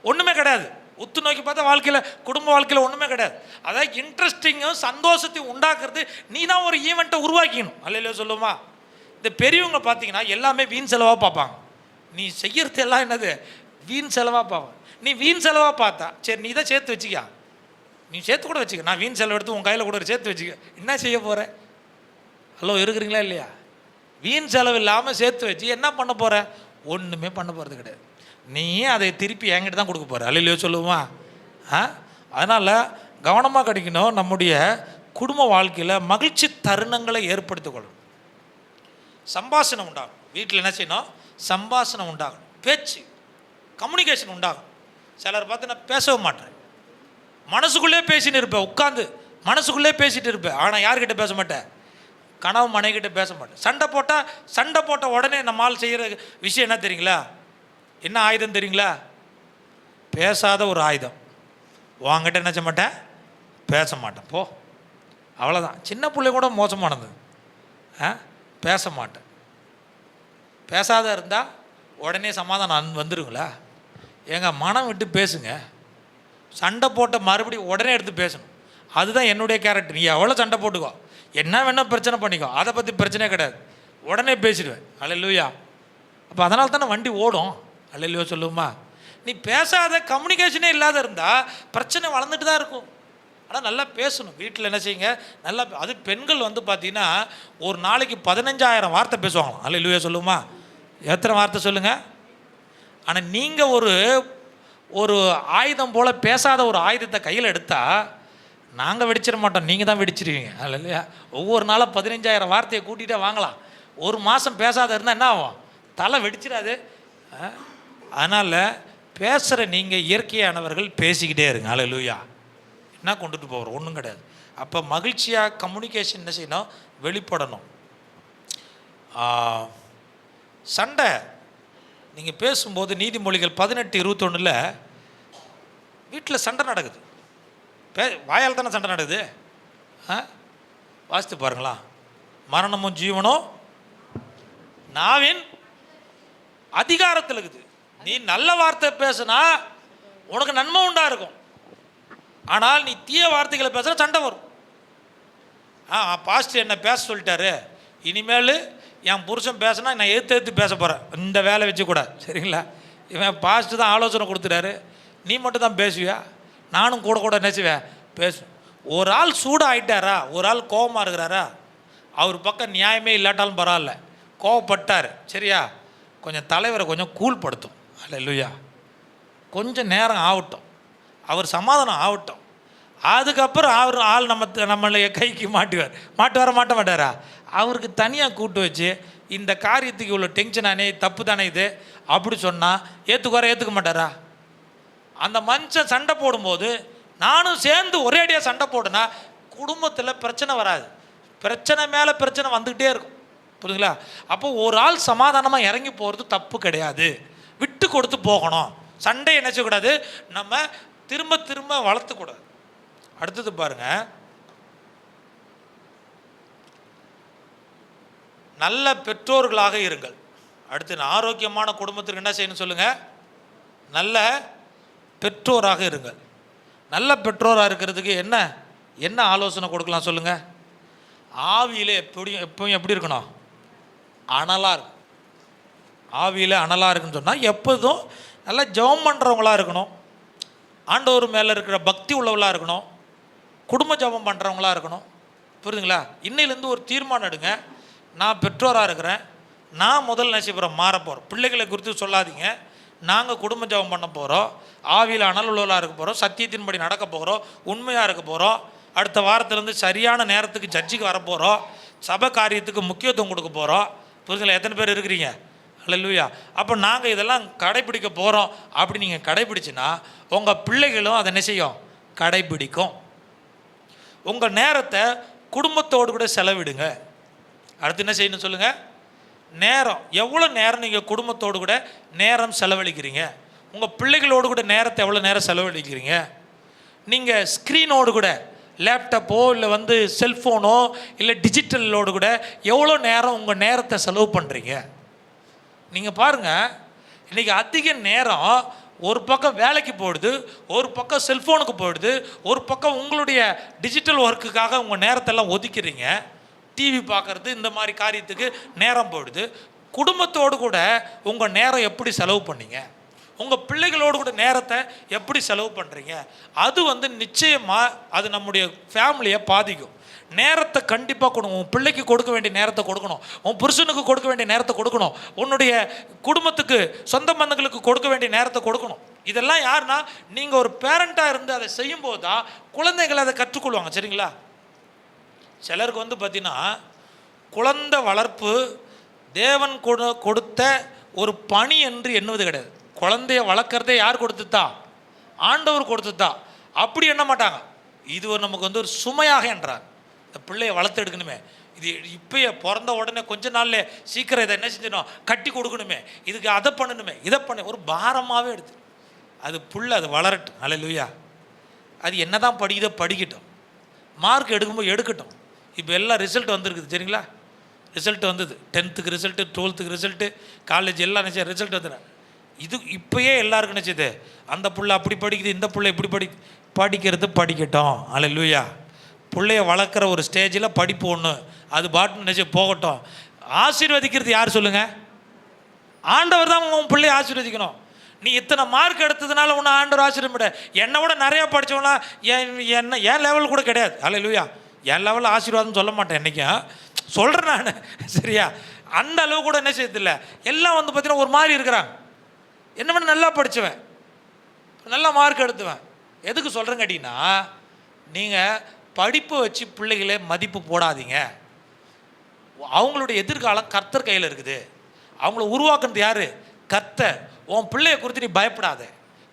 ஒன்றுமே கிடையாது. உத்து நோக்கி பார்த்தா வாழ்க்கையில், குடும்ப வாழ்க்கையில் ஒன்றுமே கிடையாது. அதாவது இன்ட்ரெஸ்டிங்கும் சந்தோஷத்தையும் உண்டாக்குறது நீ தான் ஒரு ஈவெண்ட்டை உருவாக்கிக்கணும். அல்லையில சொல்லுமா, இந்த பெரியவங்க பார்த்தீங்கன்னா எல்லாமே வீண் செலவாக பார்ப்பாங்க. நீ செய்கிறது எல்லாம் என்னது, வீண் செலவாக பார்ப்பேன். நீ வீண் செலவாக பார்த்தா சரி, நீ தான் சேர்த்து வச்சுக்க, நீ சேர்த்து கூட வச்சுக்க, நான் வீண் செலவு எடுத்து உன் கையில் கூட சேர்த்து வச்சுக்க, என்ன செய்ய போகிற? ஹலோ, இருக்கிறீங்களா இல்லையா? வீண் செலவு இல்லாமல் சேர்த்து வச்சு என்ன பண்ண போகிற? ஒன்றுமே பண்ண போகிறது கிடையாது. நீ அதை திருப்பி என்கிட்ட தான் கொடுக்க போகிற. அல்லையோ சொல்லுமா? அதனால் கவனமாக கிடைக்கணும். நம்முடைய குடும்ப வாழ்க்கையில் மகிழ்ச்சி தருணங்களை ஏற்படுத்திக்கொள்ளணும். சம்பாஷணம் உண்டாகும். வீட்டில் என்ன செய்யணும், சம்பாஷணம் உண்டாகணும், பேச்சு கம்யூனிகேஷன் உண்டாகும். சிலர் பார்த்து நான் பேசவே மாட்டேன், மனசுக்குள்ளே பேசின்னு இருப்பேன், உட்காந்து மனசுக்குள்ளே பேசிட்டு இருப்பேன். ஆனால் யார்கிட்ட பேச மாட்டேன், கனவு மனைகிட்ட பேச மாட்டேன். சண்டை போட்ட உடனே நம்மால் செய்கிற விஷயம் என்ன தெரியுங்களா? என்ன ஆயுதம் தெரியுங்களா? பேசாத ஒரு ஆயுதம். வாங்கிட்ட என்ன செய்ய மாட்டேன், பேச மாட்டேன், போ, அவ்வளோதான். சின்ன பிள்ளை கூட மோசமானது. பேச மாட்டேன். பேசாத இருந்தால் உடனே சமாதானம் வந்துடுங்களா? ஏங்க, மனம் விட்டு பேசுங்க. சண்டை போட்ட மறுபடியும் உடனே எடுத்து பேசணும். அதுதான் என்னுடைய கேரக்டர். நீ எவ்வளோ சண்டை போட்டுக்கோ, என்ன வேணால் பிரச்சனை பண்ணிக்கோ, அதை பற்றி பிரச்சனையே கிடையாது, உடனே பேசிடுவேன். அல்லேலூயா. அப்போ அதனால தானே வண்டி ஓடும். அல்லேலூயா சொல்லுமா? நீ பேசாத, கம்யூனிகேஷனே இல்லாத இருந்தால் பிரச்சனை வளர்ந்துட்டு தான் இருக்கும். ஆனால் நல்லா பேசணும். வீட்டில் என்ன செய்யுங்க, நல்லா. அது பெண்கள் வந்து பார்த்தீங்கன்னா ஒரு நாளைக்கு 15,000 வார்த்தை பேசுவாங்களாம். அல்லேலூயா சொல்லுமா? எத்தனை வார்த்தை சொல்லுங்கள். ஆனால் நீங்கள் ஒரு ஆயுதம் போல் பேசாத ஒரு ஆயுதத்தை கையில் எடுத்தால் நாங்கள் வெடிச்சிட மாட்டோம், நீங்கள் தான் வெடிச்சிருவீங்க. இல்லையா? ஒவ்வொரு நாளும் 15,000 வார்த்தையை கூட்டிகிட்டே வாங்கலாம். ஒரு மாதம் பேசாத இருந்தால் என்ன ஆகும், தலை வெடிச்சிடாது. அதனால் பேசுகிற நீங்கள் இயற்கையானவர்கள் பேசிக்கிட்டே இருங்க. அல்லேலூயா. என்ன கொண்டுட்டு போகிறோம், ஒன்றும் கிடையாது. அப்போ மகிழ்ச்சியாக கம்யூனிகேஷன் என்ன செய்யணும், வெளிப்படணும். சண்டை நீங்கள் பேசும்போது நீதிமொழிகள் 18:21 வீட்டில் சண்டை நடக்குது. வாயால் தானே சண்டை நடக்குது. வாசித்து பாருங்களா. மரணமும் ஜீவனும் நாவின் அதிகாரத்தில் இருக்குது. நீ நல்ல வார்த்தை பேசுனா உனக்கு நன்மை உண்டா இருக்கும். ஆனால் நீ தீய வார்த்தைகளை பேசுகிற சண்டை வரும். பாஸ்டர் என்ன பேச சொல்லிட்டாரு, இனிமேல் என் புருஷன் பேசினா நான் எடுத்து பேச போகிறேன், இந்த வேலை வச்சுக்கூடாது. சரிங்களா? இவன் பாஸ்ட்டு தான் ஆலோசனை கொடுத்துட்டாரு, நீ மட்டும் தான் பேசுவியா, நானும் கூட நினச்சுவேன் பேசு. ஒரு ஆள் சூடாக ஆகிட்டாரா, ஒரு ஆள் கோபமாக இருக்கிறாரா, அவர் பக்கம் நியாயமே இல்லாட்டாலும் பரவாயில்ல, கோவப்பட்டார், சரியா, கொஞ்சம் தலைவரை கொஞ்சம் கூல்படுத்தும். அல்லேலூயா. கொஞ்சம் நேரம் ஆகட்டும், அவர் சமாதானம் ஆகட்டும். அதுக்கப்புறம் அவர் ஆள் நம்மளை கைக்கு மாட்ட மாட்டாரா, அவருக்கு தனியாக கூட்டு வச்சு இந்த காரியத்துக்கு இவ்வளோ டென்ஷனானே, தப்பு தானே இது அப்படி சொன்னால் ஏற்றுக்க மாட்டாரா? அந்த மனுஷன் சண்டை போடும்போது நானும் சேர்ந்து ஒரே அடியாக சண்டை போடுனா குடும்பத்தில் பிரச்சனை வராது, பிரச்சனை மேலே பிரச்சனை வந்துக்கிட்டே இருக்கும். புரியுதுங்களா? அப்போ ஒரு ஆள் சமாதானமாக இறங்கி போகிறது தப்பு கிடையாது, விட்டு கொடுத்து போகணும். சண்டை என்ன செய்யக்கூடாது, நம்ம திரும்ப வளர்த்துக்கூடாது. அடுத்தது பாருங்கள், நல்ல பெற்றோர்களாக இருங்கள். அடுத்து ஆரோக்கியமான குடும்பத்திற்கு என்ன செய்யணும் சொல்லுங்கள், நல்ல பெற்றோராக இருங்கள். நல்ல பெற்றோராக இருக்கிறதுக்கு என்ன ஆலோசனை கொடுக்கலாம் சொல்லுங்கள். ஆவியில் எப்பவும் எப்படி இருக்கணும், அனலாக இருக்கும். ஆவியில் அனலாக இருக்குன்னு சொன்னால் எப்போதும் நல்லா ஜெபம் பண்ணுறவங்களாக இருக்கணும், ஆண்டவர் மேலே இருக்கிற பக்தி உள்ளவங்களாக இருக்கணும், குடும்ப ஜெபம் பண்ணுறவங்களாக இருக்கணும். புரியுதுங்களா? இன்னையிலேருந்து ஒரு தீர்மானம் எடுங்க, நான் பெற்றோராக இருக்கிறேன், நான் முதல் நசிபுரம் மாற போகிறேன். பிள்ளைகளை குறித்து சொல்லாதீங்க, நாங்கள் குடும்ப ஜெபம் பண்ண போகிறோம், ஆவியில் அனல் உள்ளவர்களாக இருக்க போகிறோம், சத்தியத்தின்படி நடக்க போகிறோம், உண்மையாக இருக்க போகிறோம், அடுத்த வாரத்திலேருந்து சரியான நேரத்துக்கு ஜட்ஜுக்கு வரப்போகிறோம், சபை காரியத்துக்கு முக்கியத்துவம் கொடுக்க போகிறோம். புரிதல? எத்தனை பேர் இருக்கிறீங்க? அல்லேலூயா. அப்போ நாங்கள் இதெல்லாம் கடைப்பிடிக்க போகிறோம் அப்படி நீங்கள் கடைப்பிடிச்சின்னா உங்கள் பிள்ளைகளும் அதை என்ன செய்யும்? கடைப்பிடிக்கும். உங்கள் நேரத்தை குடும்பத்தோடு கூட செலவிடுங்க. அடுத்து என்ன செய்யணும் சொல்லுங்கள்? நேரம். எவ்வளோ நேரம் நீங்கள் குடும்பத்தோடு கூட நேரம் செலவழிக்கிறீங்க? உங்கள் பிள்ளைகளோடு கூட நேரத்தை எவ்வளோ நேரம் செலவழிக்கிறீங்க? நீங்கள் ஸ்க்ரீனோடு கூட, லேப்டாப்போ இல்லை செல்ஃபோனோ இல்லை டிஜிட்டலோடு கூட எவ்வளோ நேரம் உங்கள் நேரத்தை செலவு பண்ணுறீங்க? நீங்கள் பாருங்கள், இன்றைக்கி அதிக நேரம் ஒரு பக்கம் வேலைக்கு போயிடுது, ஒரு பக்கம் செல்ஃபோனுக்கு போயிடுது, ஒரு பக்கம் உங்களுடைய டிஜிட்டல் ஒர்க்குக்காக உங்கள் நேரத்தெல்லாம் ஒதுக்கிறீங்க. டிவி பார்க்குறது இந்த மாதிரி காரியத்துக்கு நேரம் போயிடுது. குடும்பத்தோடு கூட உங்கள் நேரம் எப்படி செலவு பண்ணீங்க? உங்கள் பிள்ளைகளோடு கூட நேரத்தை எப்படி செலவு பண்ணுறீங்க? அது நிச்சயமாக அது நம்முடைய ஃபேமிலியை பாதிக்கும். நேரத்தை கண்டிப்பாக கொடுக்கணும். உன் பிள்ளைக்கு கொடுக்க வேண்டிய நேரத்தை கொடுக்கணும், உன் புருஷனுக்கு கொடுக்க வேண்டிய நேரத்தை கொடுக்கணும், உன்னுடைய குடும்பத்துக்கு சொந்த பந்தங்களுக்கு கொடுக்க வேண்டிய நேரத்தை கொடுக்கணும். இதெல்லாம் யாருன்னா நீங்கள் ஒரு பேரண்ட்டாக இருந்து அதை செய்யும்போது தான் குழந்தைகள் அதை கற்றுக்கொள்வாங்க. சரிங்களா? சிலருக்கு பார்த்தீங்கன்னா குழந்தை வளர்ப்பு தேவன் கொடுத்த ஒரு பணி என்று எண்ணுவது கிடையாது. குழந்தைய வளர்க்குறதே யார் கொடுத்துட்டா? ஆண்டவர் கொடுத்துட்டா. அப்படி எண்ண மாட்டாங்க. இது நமக்கு ஒரு சுமையாக என்றார். இந்த பிள்ளையை வளர்த்து எடுக்கணுமே, இது இப்போயே பிறந்த உடனே கொஞ்ச நாள்ல சீக்கிரம் இதை என்ன செஞ்சிடணும், கட்டி கொடுக்கணுமே, இதுக்கு அதை பண்ணணுமே, இதை பண்ண ஒரு பாரமாகவே எடுத்து அது புள்ள அது வளரட்டும். அல்லேலூயா. அது என்ன தான் படிக்குதோ படிக்கட்டும், மார்க் எடுக்கும்போது எடுக்கட்டும். இப்போ எல்லாம் ரிசல்ட் வந்துருக்குது. சரிங்களா? ரிசல்ட் வந்தது. 10th result, 12th result, college எல்லாம் நினச்ச ரிசல்ட் வந்துடுறேன். இது இப்போயே எல்லாருக்கும் நினச்சது, அந்த புள்ள அப்படி படிக்குது, இந்த புள்ள இப்படி படிக்கிறது படிக்கட்டும். அல்லேலூயா. பிள்ளைய வளர்க்குற ஒரு ஸ்டேஜில் படிப்பு ஒன்று, அது பாட்டுன்னு நினச்சி போகட்டும். ஆசீர்வதிக்கிறது யார் சொல்லுங்கள்? ஆண்டவர் தான் உன் பிள்ளைய ஆசீர்வதிக்கணும். நீ இத்தனை மார்க் எடுத்ததுனால உன்னை ஆண்டவர் ஆசீர்வதிட. என்னை விட நிறையா படித்தவனா என் லெவல் கூட கிடையாது. அல்லேலூயா. என் லெவலில் ஆசீர்வாதம் சொல்ல மாட்டேன் என்றைக்கும், சொல்கிறேன் நான். சரியா? அந்த அளவு கூட என்ன செய்யறதில்லை. எல்லாம் பார்த்தீங்கன்னா ஒரு மாதிரி இருக்கிறாங்க. என்ன பண்ண நல்லா படித்தவன், நல்லா மார்க் எடுத்துவேன். எதுக்கு சொல்கிறேங்க அப்படின்னா, நீங்கள் படிப்பை வச்சு பிள்ளைகளே மதிப்பு போடாதீங்க. அவங்களுடைய எதிர்காலம் கர்த்தர் கையில் இருக்குது. அவங்கள உருவாக்குறது யார்? கர்த்தர். உன் பிள்ளையை குறித்து நீ பயப்படாத.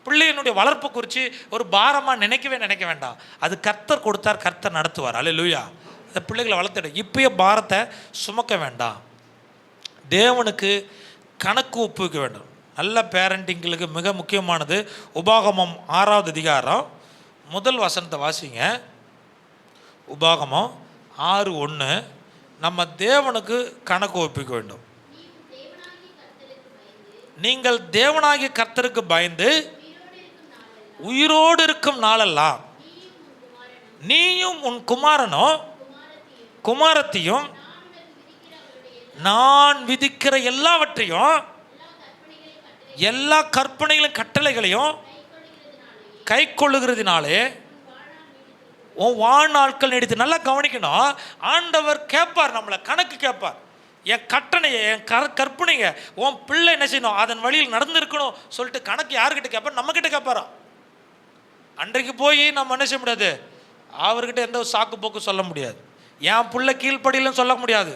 பிள்ளையினுடைய வளர்ப்பு குறித்து ஒரு பாரமாக நினைக்க வேண்டாம். அது கர்த்தர் கொடுத்தார், கர்த்தர் நடத்துவார். அல்லேலூயா. அந்த பிள்ளைகளை வளர்த்துட. இப்பயே பாரத்தை சுமக்க வேண்டாம். தேவனுக்கு கணக்கு ஒப்புவிக்க வேண்டும். நல்ல பேரண்டிங்களுக்கு மிக முக்கியமானது உபாகமம் 6வது அதிகாரம் 1 வசனத்தை வாசிங்க. உபாகமம் 6:1. நம்ம தேவனுக்கு கணக்கு ஒப்பிக்க வேண்டும். நீங்கள் தேவனாகிய கர்த்தருக்கு பயந்து உயிரோடு இருக்கும் நாளெல்லாம் நீயும் உன் குமாரனும் குமாரத்தையும் நான் விதிக்கிற எல்லாவற்றையும், எல்லா கற்பனைகளும் கட்டளைகளையும் கை கொள்ளுகிறதுனாலே உன் வாழ்நாட்கள் நீடித்து. நல்லா கவனிக்கணும். ஆண்டவர் கேட்பார், நம்மளை கணக்கு கேட்பார். என் கட்டளையை, என் கற்பனைங்க உன் பிள்ளை என்ன செய்யணும், அதன் வழியில் நடந்திருக்கணும் சொல்லிட்டு கணக்கு யாருக்கிட்ட கேட்பார்? நம்மக்கிட்ட கேட்பாரா? அன்றைக்கு போய் நம்ம என்ன செய்ய முடியாது, அவர்கிட்ட எந்த ஒரு சாக்கு போக்கு சொல்ல முடியாது. என் பிள்ளை கீழ்ப்படியிலும் சொல்ல முடியாது.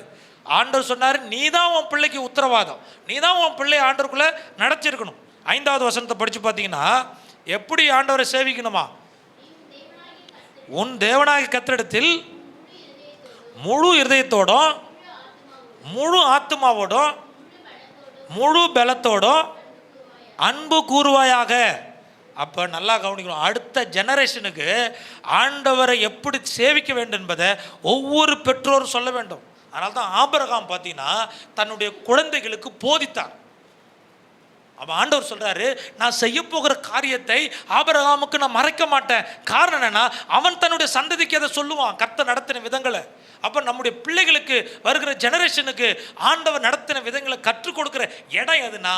ஆண்டவர் சொன்னார், நீ தான் உன் பிள்ளைக்கு உத்தரவாதம், நீ தான் உன் பிள்ளை ஆண்டவருக்குள்ளே நடத்திருக்கணும். 5வது வசனத்தை படித்து பார்த்தீங்கன்னா, எப்படி ஆண்டவரை சேவிக்கணுமா? உன் தேவனாகிய கர்த்தரிடத்தில் முழு இருதயத்தோடும் முழு ஆத்துமாவோடும் முழு பலத்தோடும் அன்பு கூறுவாயாக. அப்போ நல்லா கவனிக்கணும். அடுத்த ஜெனரேஷனுக்கு ஆண்டவரை எப்படி சேவிக்க வேண்டும் என்பதை ஒவ்வொரு பெற்றோரும் சொல்ல வேண்டும். அதனால தான் ஆபிரகாம் பார்த்தீங்கன்னா தன்னுடைய குழந்தைகளுக்கு போதித்தார். அப்போ ஆண்டவர் சொல்கிறாரு, நான் செய்ய போகிற காரியத்தை ஆபிரகாமுக்கு நான் மறைக்க மாட்டேன். காரணம் என்னென்னா, அவன் தன்னுடைய சந்ததிக்கு அதை சொல்லுவான், கர்த்தர் நடத்தின விதங்களை. அப்போ நம்முடைய பிள்ளைகளுக்கு, வருகிற ஜெனரேஷனுக்கு ஆண்டவர் நடத்தின விதங்களை கற்றுக் கொடுக்குற இடம் எதுனா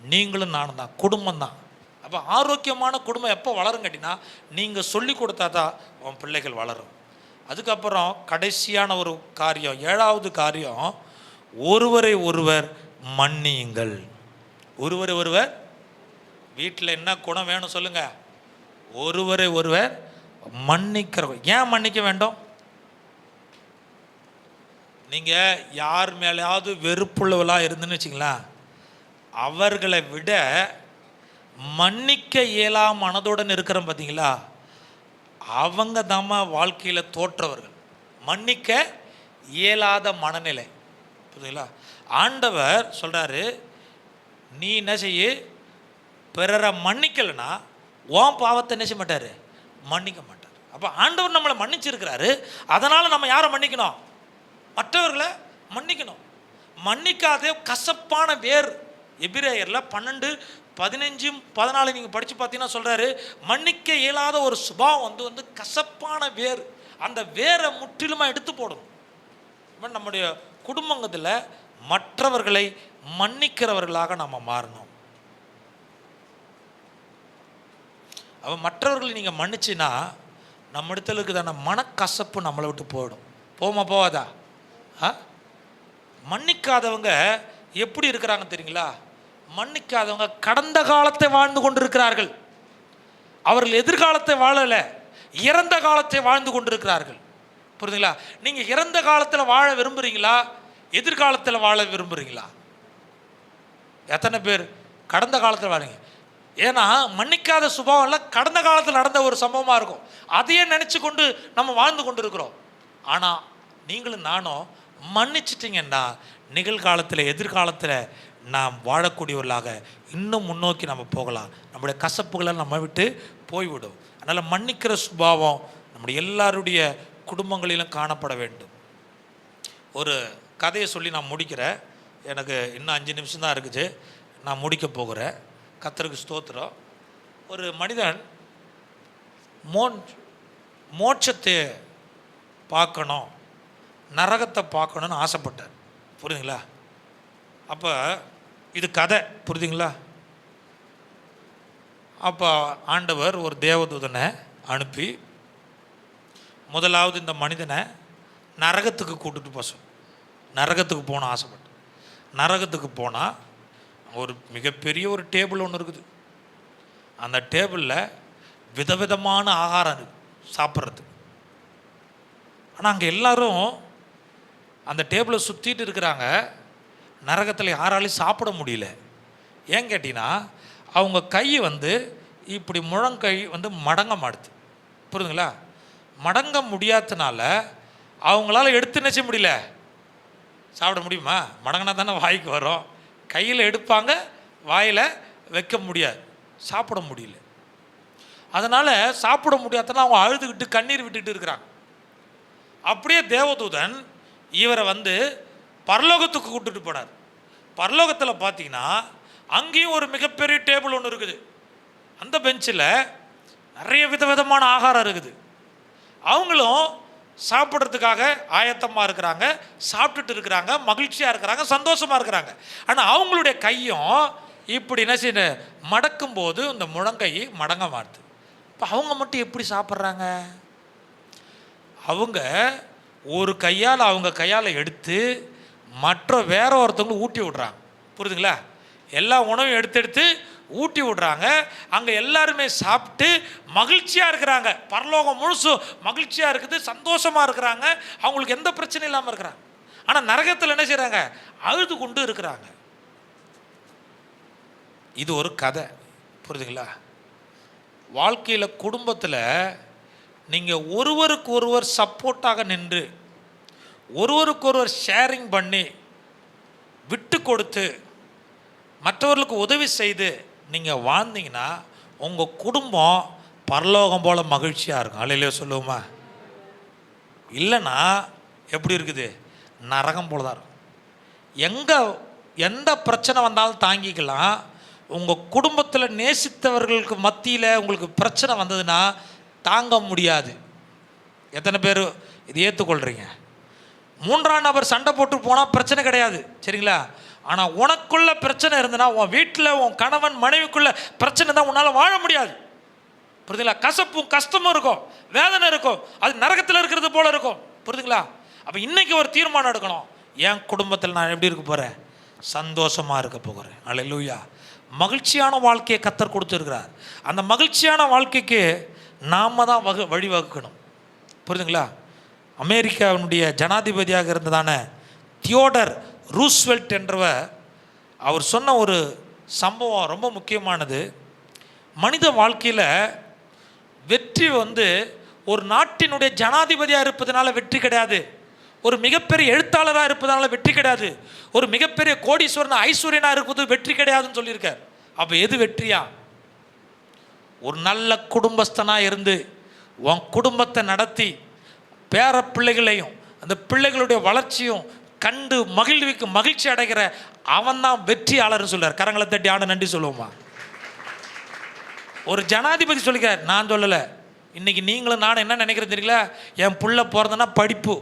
நீங்களும் நானும் தான், குடும்பம் தான். அப்போ ஆரோக்கியமான குடும்பம் எப்போ வளரும் கேட்டினா, நீங்கள் சொல்லி கொடுத்தா தான் உன் பிள்ளைகள் வளரும். அதுக்கப்புறம் கடைசியான ஒரு காரியம், 7வது காரியம், ஒருவரை ஒருவர் மன்னியுங்கள். ஒருவரை ஒருவர் வீட்டில் என்ன குணம் வேணும் சொல்லுங்க? ஒருவரை ஒருவர் மன்னிக்கிற. ஏன் மன்னிக்க வேண்டும்? நீங்கள் யார் மேலேயாவது வெறுப்புள்ளவளாக இருந்துன்னு வச்சிங்களேன், அவர்களை விட மன்னிக்க இயலா மனதுடன் இருக்கிறோம் பார்த்தீங்களா, அவங்க தாம்மா வாழ்க்கையில் தோற்றவர்கள். மன்னிக்க இயலாத மனநிலை, புரியுதுங்களா? ஆண்டவர் சொல்கிறாரு, நீ என்ன செய்ய, பிறரை மன்னிக்கலைன்னா உன் பாவத்தை என்ன செய்ய மாட்டார், மன்னிக்க மாட்டார். அப்போ ஆண்டவர் நம்மளை மன்னிச்சிருக்கிறாரு, அதனால் நம்ம யாரை மன்னிக்கணும்? மற்றவர்களை மன்னிக்கணும். மன்னிக்காத கசப்பான வேர். எபிரேயரில் 12:15-14 நீங்கள் படித்து பார்த்தீங்கன்னா சொல்கிறாரு, மன்னிக்க இயலாத ஒரு சுபாவம் வந்து கசப்பான வேர். அந்த வேரை முற்றிலுமாக எடுத்து போடணும். நம்முடைய குடும்பத்தில் மற்றவர்களை மன்னிக்கிறவர்களாக நம்ம மாறணும். அவன் மற்றவர்களை நீங்கள் மன்னிச்சின்னா நம்ம இடத்துல இருக்குதான மனக்கசப்பு நம்மளை விட்டு போயிடும். போமா போவாதா? மன்னிக்காதவங்க எப்படி இருக்கிறாங்க தெரியுங்களா? மன்னிக்காதவங்க கடந்த காலத்தை வாழ்ந்து கொண்டிருக்கிறார்கள். அவர்கள் எதிர்காலத்தை வாழலை, இறந்த காலத்தை வாழ்ந்து கொண்டிருக்கிறார்கள். புரியுதுங்களா? நீங்கள் இறந்த காலத்தில் வாழ விரும்புகிறீங்களா, எதிர்காலத்தில் வாழ விரும்புகிறீங்களா? எத்தனை பேர் கடந்த காலத்தில் வாழுங்க? ஏன்னா மன்னிக்காத சுபாவம்லாம் கடந்த காலத்தில் நடந்த ஒரு சம்பவமாக இருக்கும். அதையே நினச்சி கொண்டு நம்ம வாழ்ந்து கொண்டு இருக்கிறோம். ஆனால் நீங்களும் நானும் மன்னிச்சிட்டிங்கன்னா நிகழ்காலத்தில் எதிர்காலத்தில் நாம் வாழக்கூடியவர்களாக இன்னும் முன்னோக்கி நம்ம போகலாம். நம்முடைய கசப்புகளை நம்ம விட்டு போய்விடும். அதனால் மன்னிக்கிற சுபாவம் நம்முடைய எல்லாருடைய குடும்பங்களிலும் காணப்பட வேண்டும். ஒரு கதையை சொல்லி நான் முடிக்கிறேன். எனக்கு இன்னும் 5 நிமிஷம் தான் இருக்குது, நான் முடிக்க போகிறேன். கர்த்தருக்கு ஸ்தோத்திரம். ஒரு மனிதன் மோட்சத்தை பார்க்கணும், நரகத்தை பார்க்கணுன்னு ஆசைப்பட்டார். புரியுதுங்களா? அப்போ இது கதை, புரியுதுங்களா? அப்போ ஆண்டவர் ஒரு தேவதூதனை அனுப்பி முதலாவது இந்த மனிதனை நரகத்துக்கு கூட்டிட்டு போக சொன்னார். நரகத்துக்கு போன ஆசைப்பட்டு நரகத்துக்கு போனால் ஒரு மிகப்பெரிய ஒரு டேபிள் ஒன்று இருக்குது. அந்த டேபிளில் விதவிதமான ஆகாரம் இருக்குது சாப்பிட்றது. ஆனால் அங்கே எல்லோரும் அந்த டேபிளை சுற்றிட்டு இருக்கிறாங்க. நரகத்தில் யாராலையும் சாப்பிட முடியல. ஏன் கேட்டிங்கன்னா அவங்க கை இப்படி முழங்கை மடங்க மாட்டுது. புரியுதுங்களா? மடங்க முடியாதனால அவங்களால எடுத்து நினைச்ச முடியல. சாப்பிட முடியுமா? மடங்கினா தானே வாய்க்கு வரும். கையில் எடுப்பாங்க, வாயில் வைக்க முடியாது, சாப்பிட முடியல. அதனால் சாப்பிட முடியாதனா அவங்க அழுதுகிட்டு கண்ணீர் விட்டுட்டு இருக்கிறாங்க. அப்படியே தேவதூதன் இவரை பரலோகத்துக்கு கூப்பிட்டு போனார். பரலோகத்தில் பார்த்தீங்கன்னா அங்கேயும் ஒரு மிகப்பெரிய டேபிள் ஒன்று இருக்குது. அந்த பெஞ்சில் நிறைய விதவிதமான ஆகாரம் இருக்குது. அவங்களும் சாப்பிட்றதுக்காக ஆயத்தமாக இருக்கிறாங்க, சாப்பிட்டுட்டு இருக்கிறாங்க, மகிழ்ச்சியாக இருக்கிறாங்க, சந்தோஷமாக இருக்கிறாங்க. ஆனால் அவங்களுடைய கையும் இப்படி என்ன செய்ய மடக்கும் போது இந்த முழங்கை மடங்க மாட்டுது. இப்போ அவங்க மட்டும் எப்படி சாப்பிட்றாங்க? அவங்க ஒரு கையால் அவங்க கையால் எடுத்து வேற ஒருத்தவங்களும் ஊட்டி விடுறாங்க. புரியுதுங்களா? எல்லா உணவும் எடுத்து ஊட்டி விடுறாங்க. அங்கே எல்லாருமே சாப்பிட்டு மகிழ்ச்சியாக இருக்கிறாங்க. பரலோகம் முழுசும் மகிழ்ச்சியாக இருக்குது, சந்தோஷமாக இருக்கிறாங்க, அவங்களுக்கு எந்த பிரச்சனையும் இல்லாமல் இருக்கிறாங்க. ஆனால் நரகத்தில் என்ன செய்கிறாங்க? அழுது கொண்டு இருக்கிறாங்க. இது ஒரு கதை, புரியுதுங்களா? வாழ்க்கையில் குடும்பத்தில் நீங்கள் ஒருவருக்கு ஒருவர் சப்போர்ட்டாக நின்று ஒருவருக்கொருவர் ஷேரிங் பண்ணி விட்டு கொடுத்து மற்றவர்களுக்கு உதவி செய்து நீங்கள் வாழ்ந்தீங்கன்னா உங்கள் குடும்பம் பரலோகம் போல் மகிழ்ச்சியாக இருக்கும். அல்லையிலே சொல்லுவோமா? இல்லைன்னா எப்படி இருக்குது? நரகம் போல தான் இருக்கும். எந்த பிரச்சனை வந்தாலும் தாங்கிக்கலாம். உங்கள் குடும்பத்தில் நேசித்தவர்களுக்கு மத்தியில் உங்களுக்கு பிரச்சனை வந்ததுன்னா தாங்க முடியாது. எத்தனை பேர் இது ஏற்றுக்கொள்கிறீங்க? 3ஆம் நபர் சண்டை போட்டு போனால் பிரச்சனை கிடையாது, சரிங்களா? ஆனால் உனக்குள்ள பிரச்சனை இருந்ததுன்னா, உன் வீட்டில் உன் கணவன் மனைவிக்குள்ள பிரச்சனை தான், உன்னால் வாழ முடியாது. புரியுதுங்களா? கசப்பும் கஷ்டமும் இருக்கும், வேதனை இருக்கும், அது நரகத்தில் இருக்கிறது போல இருக்கும். புரியுதுங்களா? அப்போ இன்னைக்கு ஒரு தீர்மானம் எடுக்கணும். என் குடும்பத்தில் நான் எப்படி இருக்க போகிறேன்? சந்தோஷமாக இருக்க போகிறேன். அல்லேலூயா. மகிழ்ச்சியான வாழ்க்கையை கர்த்தர் கொடுத்துருக்கிறார். அந்த மகிழ்ச்சியான வாழ்க்கைக்கு நாம் தான் வழிவகுக்கணும். புரியுதுங்களா? அமெரிக்காவினுடைய ஜனாதிபதியாக இருந்ததான தியோடர் ரூஸ்வெல்ட் என்றவர், அவர் சொன்ன ஒரு சம்பவம் ரொம்ப முக்கியமானது. மனித வாழ்க்கையில் வெற்றி ஒரு நாட்டினுடைய ஜனாதிபதியாக இருப்பதனால வெற்றி கிடையாது, ஒரு மிகப்பெரிய எழுத்தாளராக இருப்பதனால வெற்றி கிடையாது, ஒரு மிகப்பெரிய கோடீஸ்வரன் ஐஸ்வர்யனாக இருப்பது வெற்றி கிடையாதுன்னு சொல்லியிருக்கார். அப்போ எது வெற்றியா? ஒரு நல்ல குடும்பஸ்தனாக இருந்து உன் குடும்பத்தை நடத்தி பேர பிள்ளைகளையும் அந்த பிள்ளைகளுடைய வளர்ச்சியும் கண்டு மகிழ்ச்சி அடைகிற அவன் தான் வெற்றியாளர்னு சொல்றார். கரங்களை தட்டி ஆட நன்றி சொல்லுவோமா? ஒரு ஜனாதிபதி சொல்லிக்கிறார், நான் சொல்லலை. இன்னைக்கு நீங்களும் நானும் என்ன நினைக்கிறேன் தெரியல, என் புள்ள பிறந்தனா படிப்பு,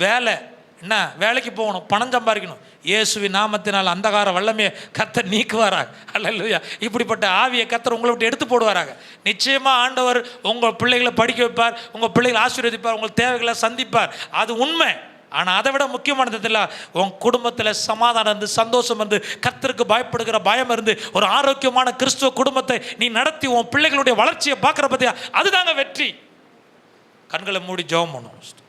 வேலை, என்ன வேலைக்கு போகணும், பணம் சம்பாதிக்கணும். இயேசுவின் நாமத்தினால் அந்தகார வல்லமையை கர்த்தர் நீக்குவாராக. அல்லேலூயா. இப்படிப்பட்ட ஆவியை கர்த்தர் உங்களை விட்டு எடுத்து போடுவாராக. நிச்சயமாக ஆண்டவர் உங்கள் பிள்ளைகளை படிக்க வைப்பார், உங்கள் பிள்ளைகளை ஆசீர்வதிப்பார், உங்கள் தேவைகளை சந்திப்பார். அது உண்மை. ஆனால் அதை விட முக்கியமானது இல்லை, உன் குடும்பத்தில் சமாதானம் இருந்து, சந்தோஷம் இருந்து, கர்த்தருக்கு பயப்படுகிற பயம் இருந்து, ஒரு ஆரோக்கியமான கிறிஸ்துவ குடும்பத்தை நீ நடத்தி உன் பிள்ளைகளுடைய வளர்ச்சியை பார்க்குற பற்றியா, அதுதாங்க வெற்றி. கண்களை மூடி ஜெபம் பண்ணுவோம்.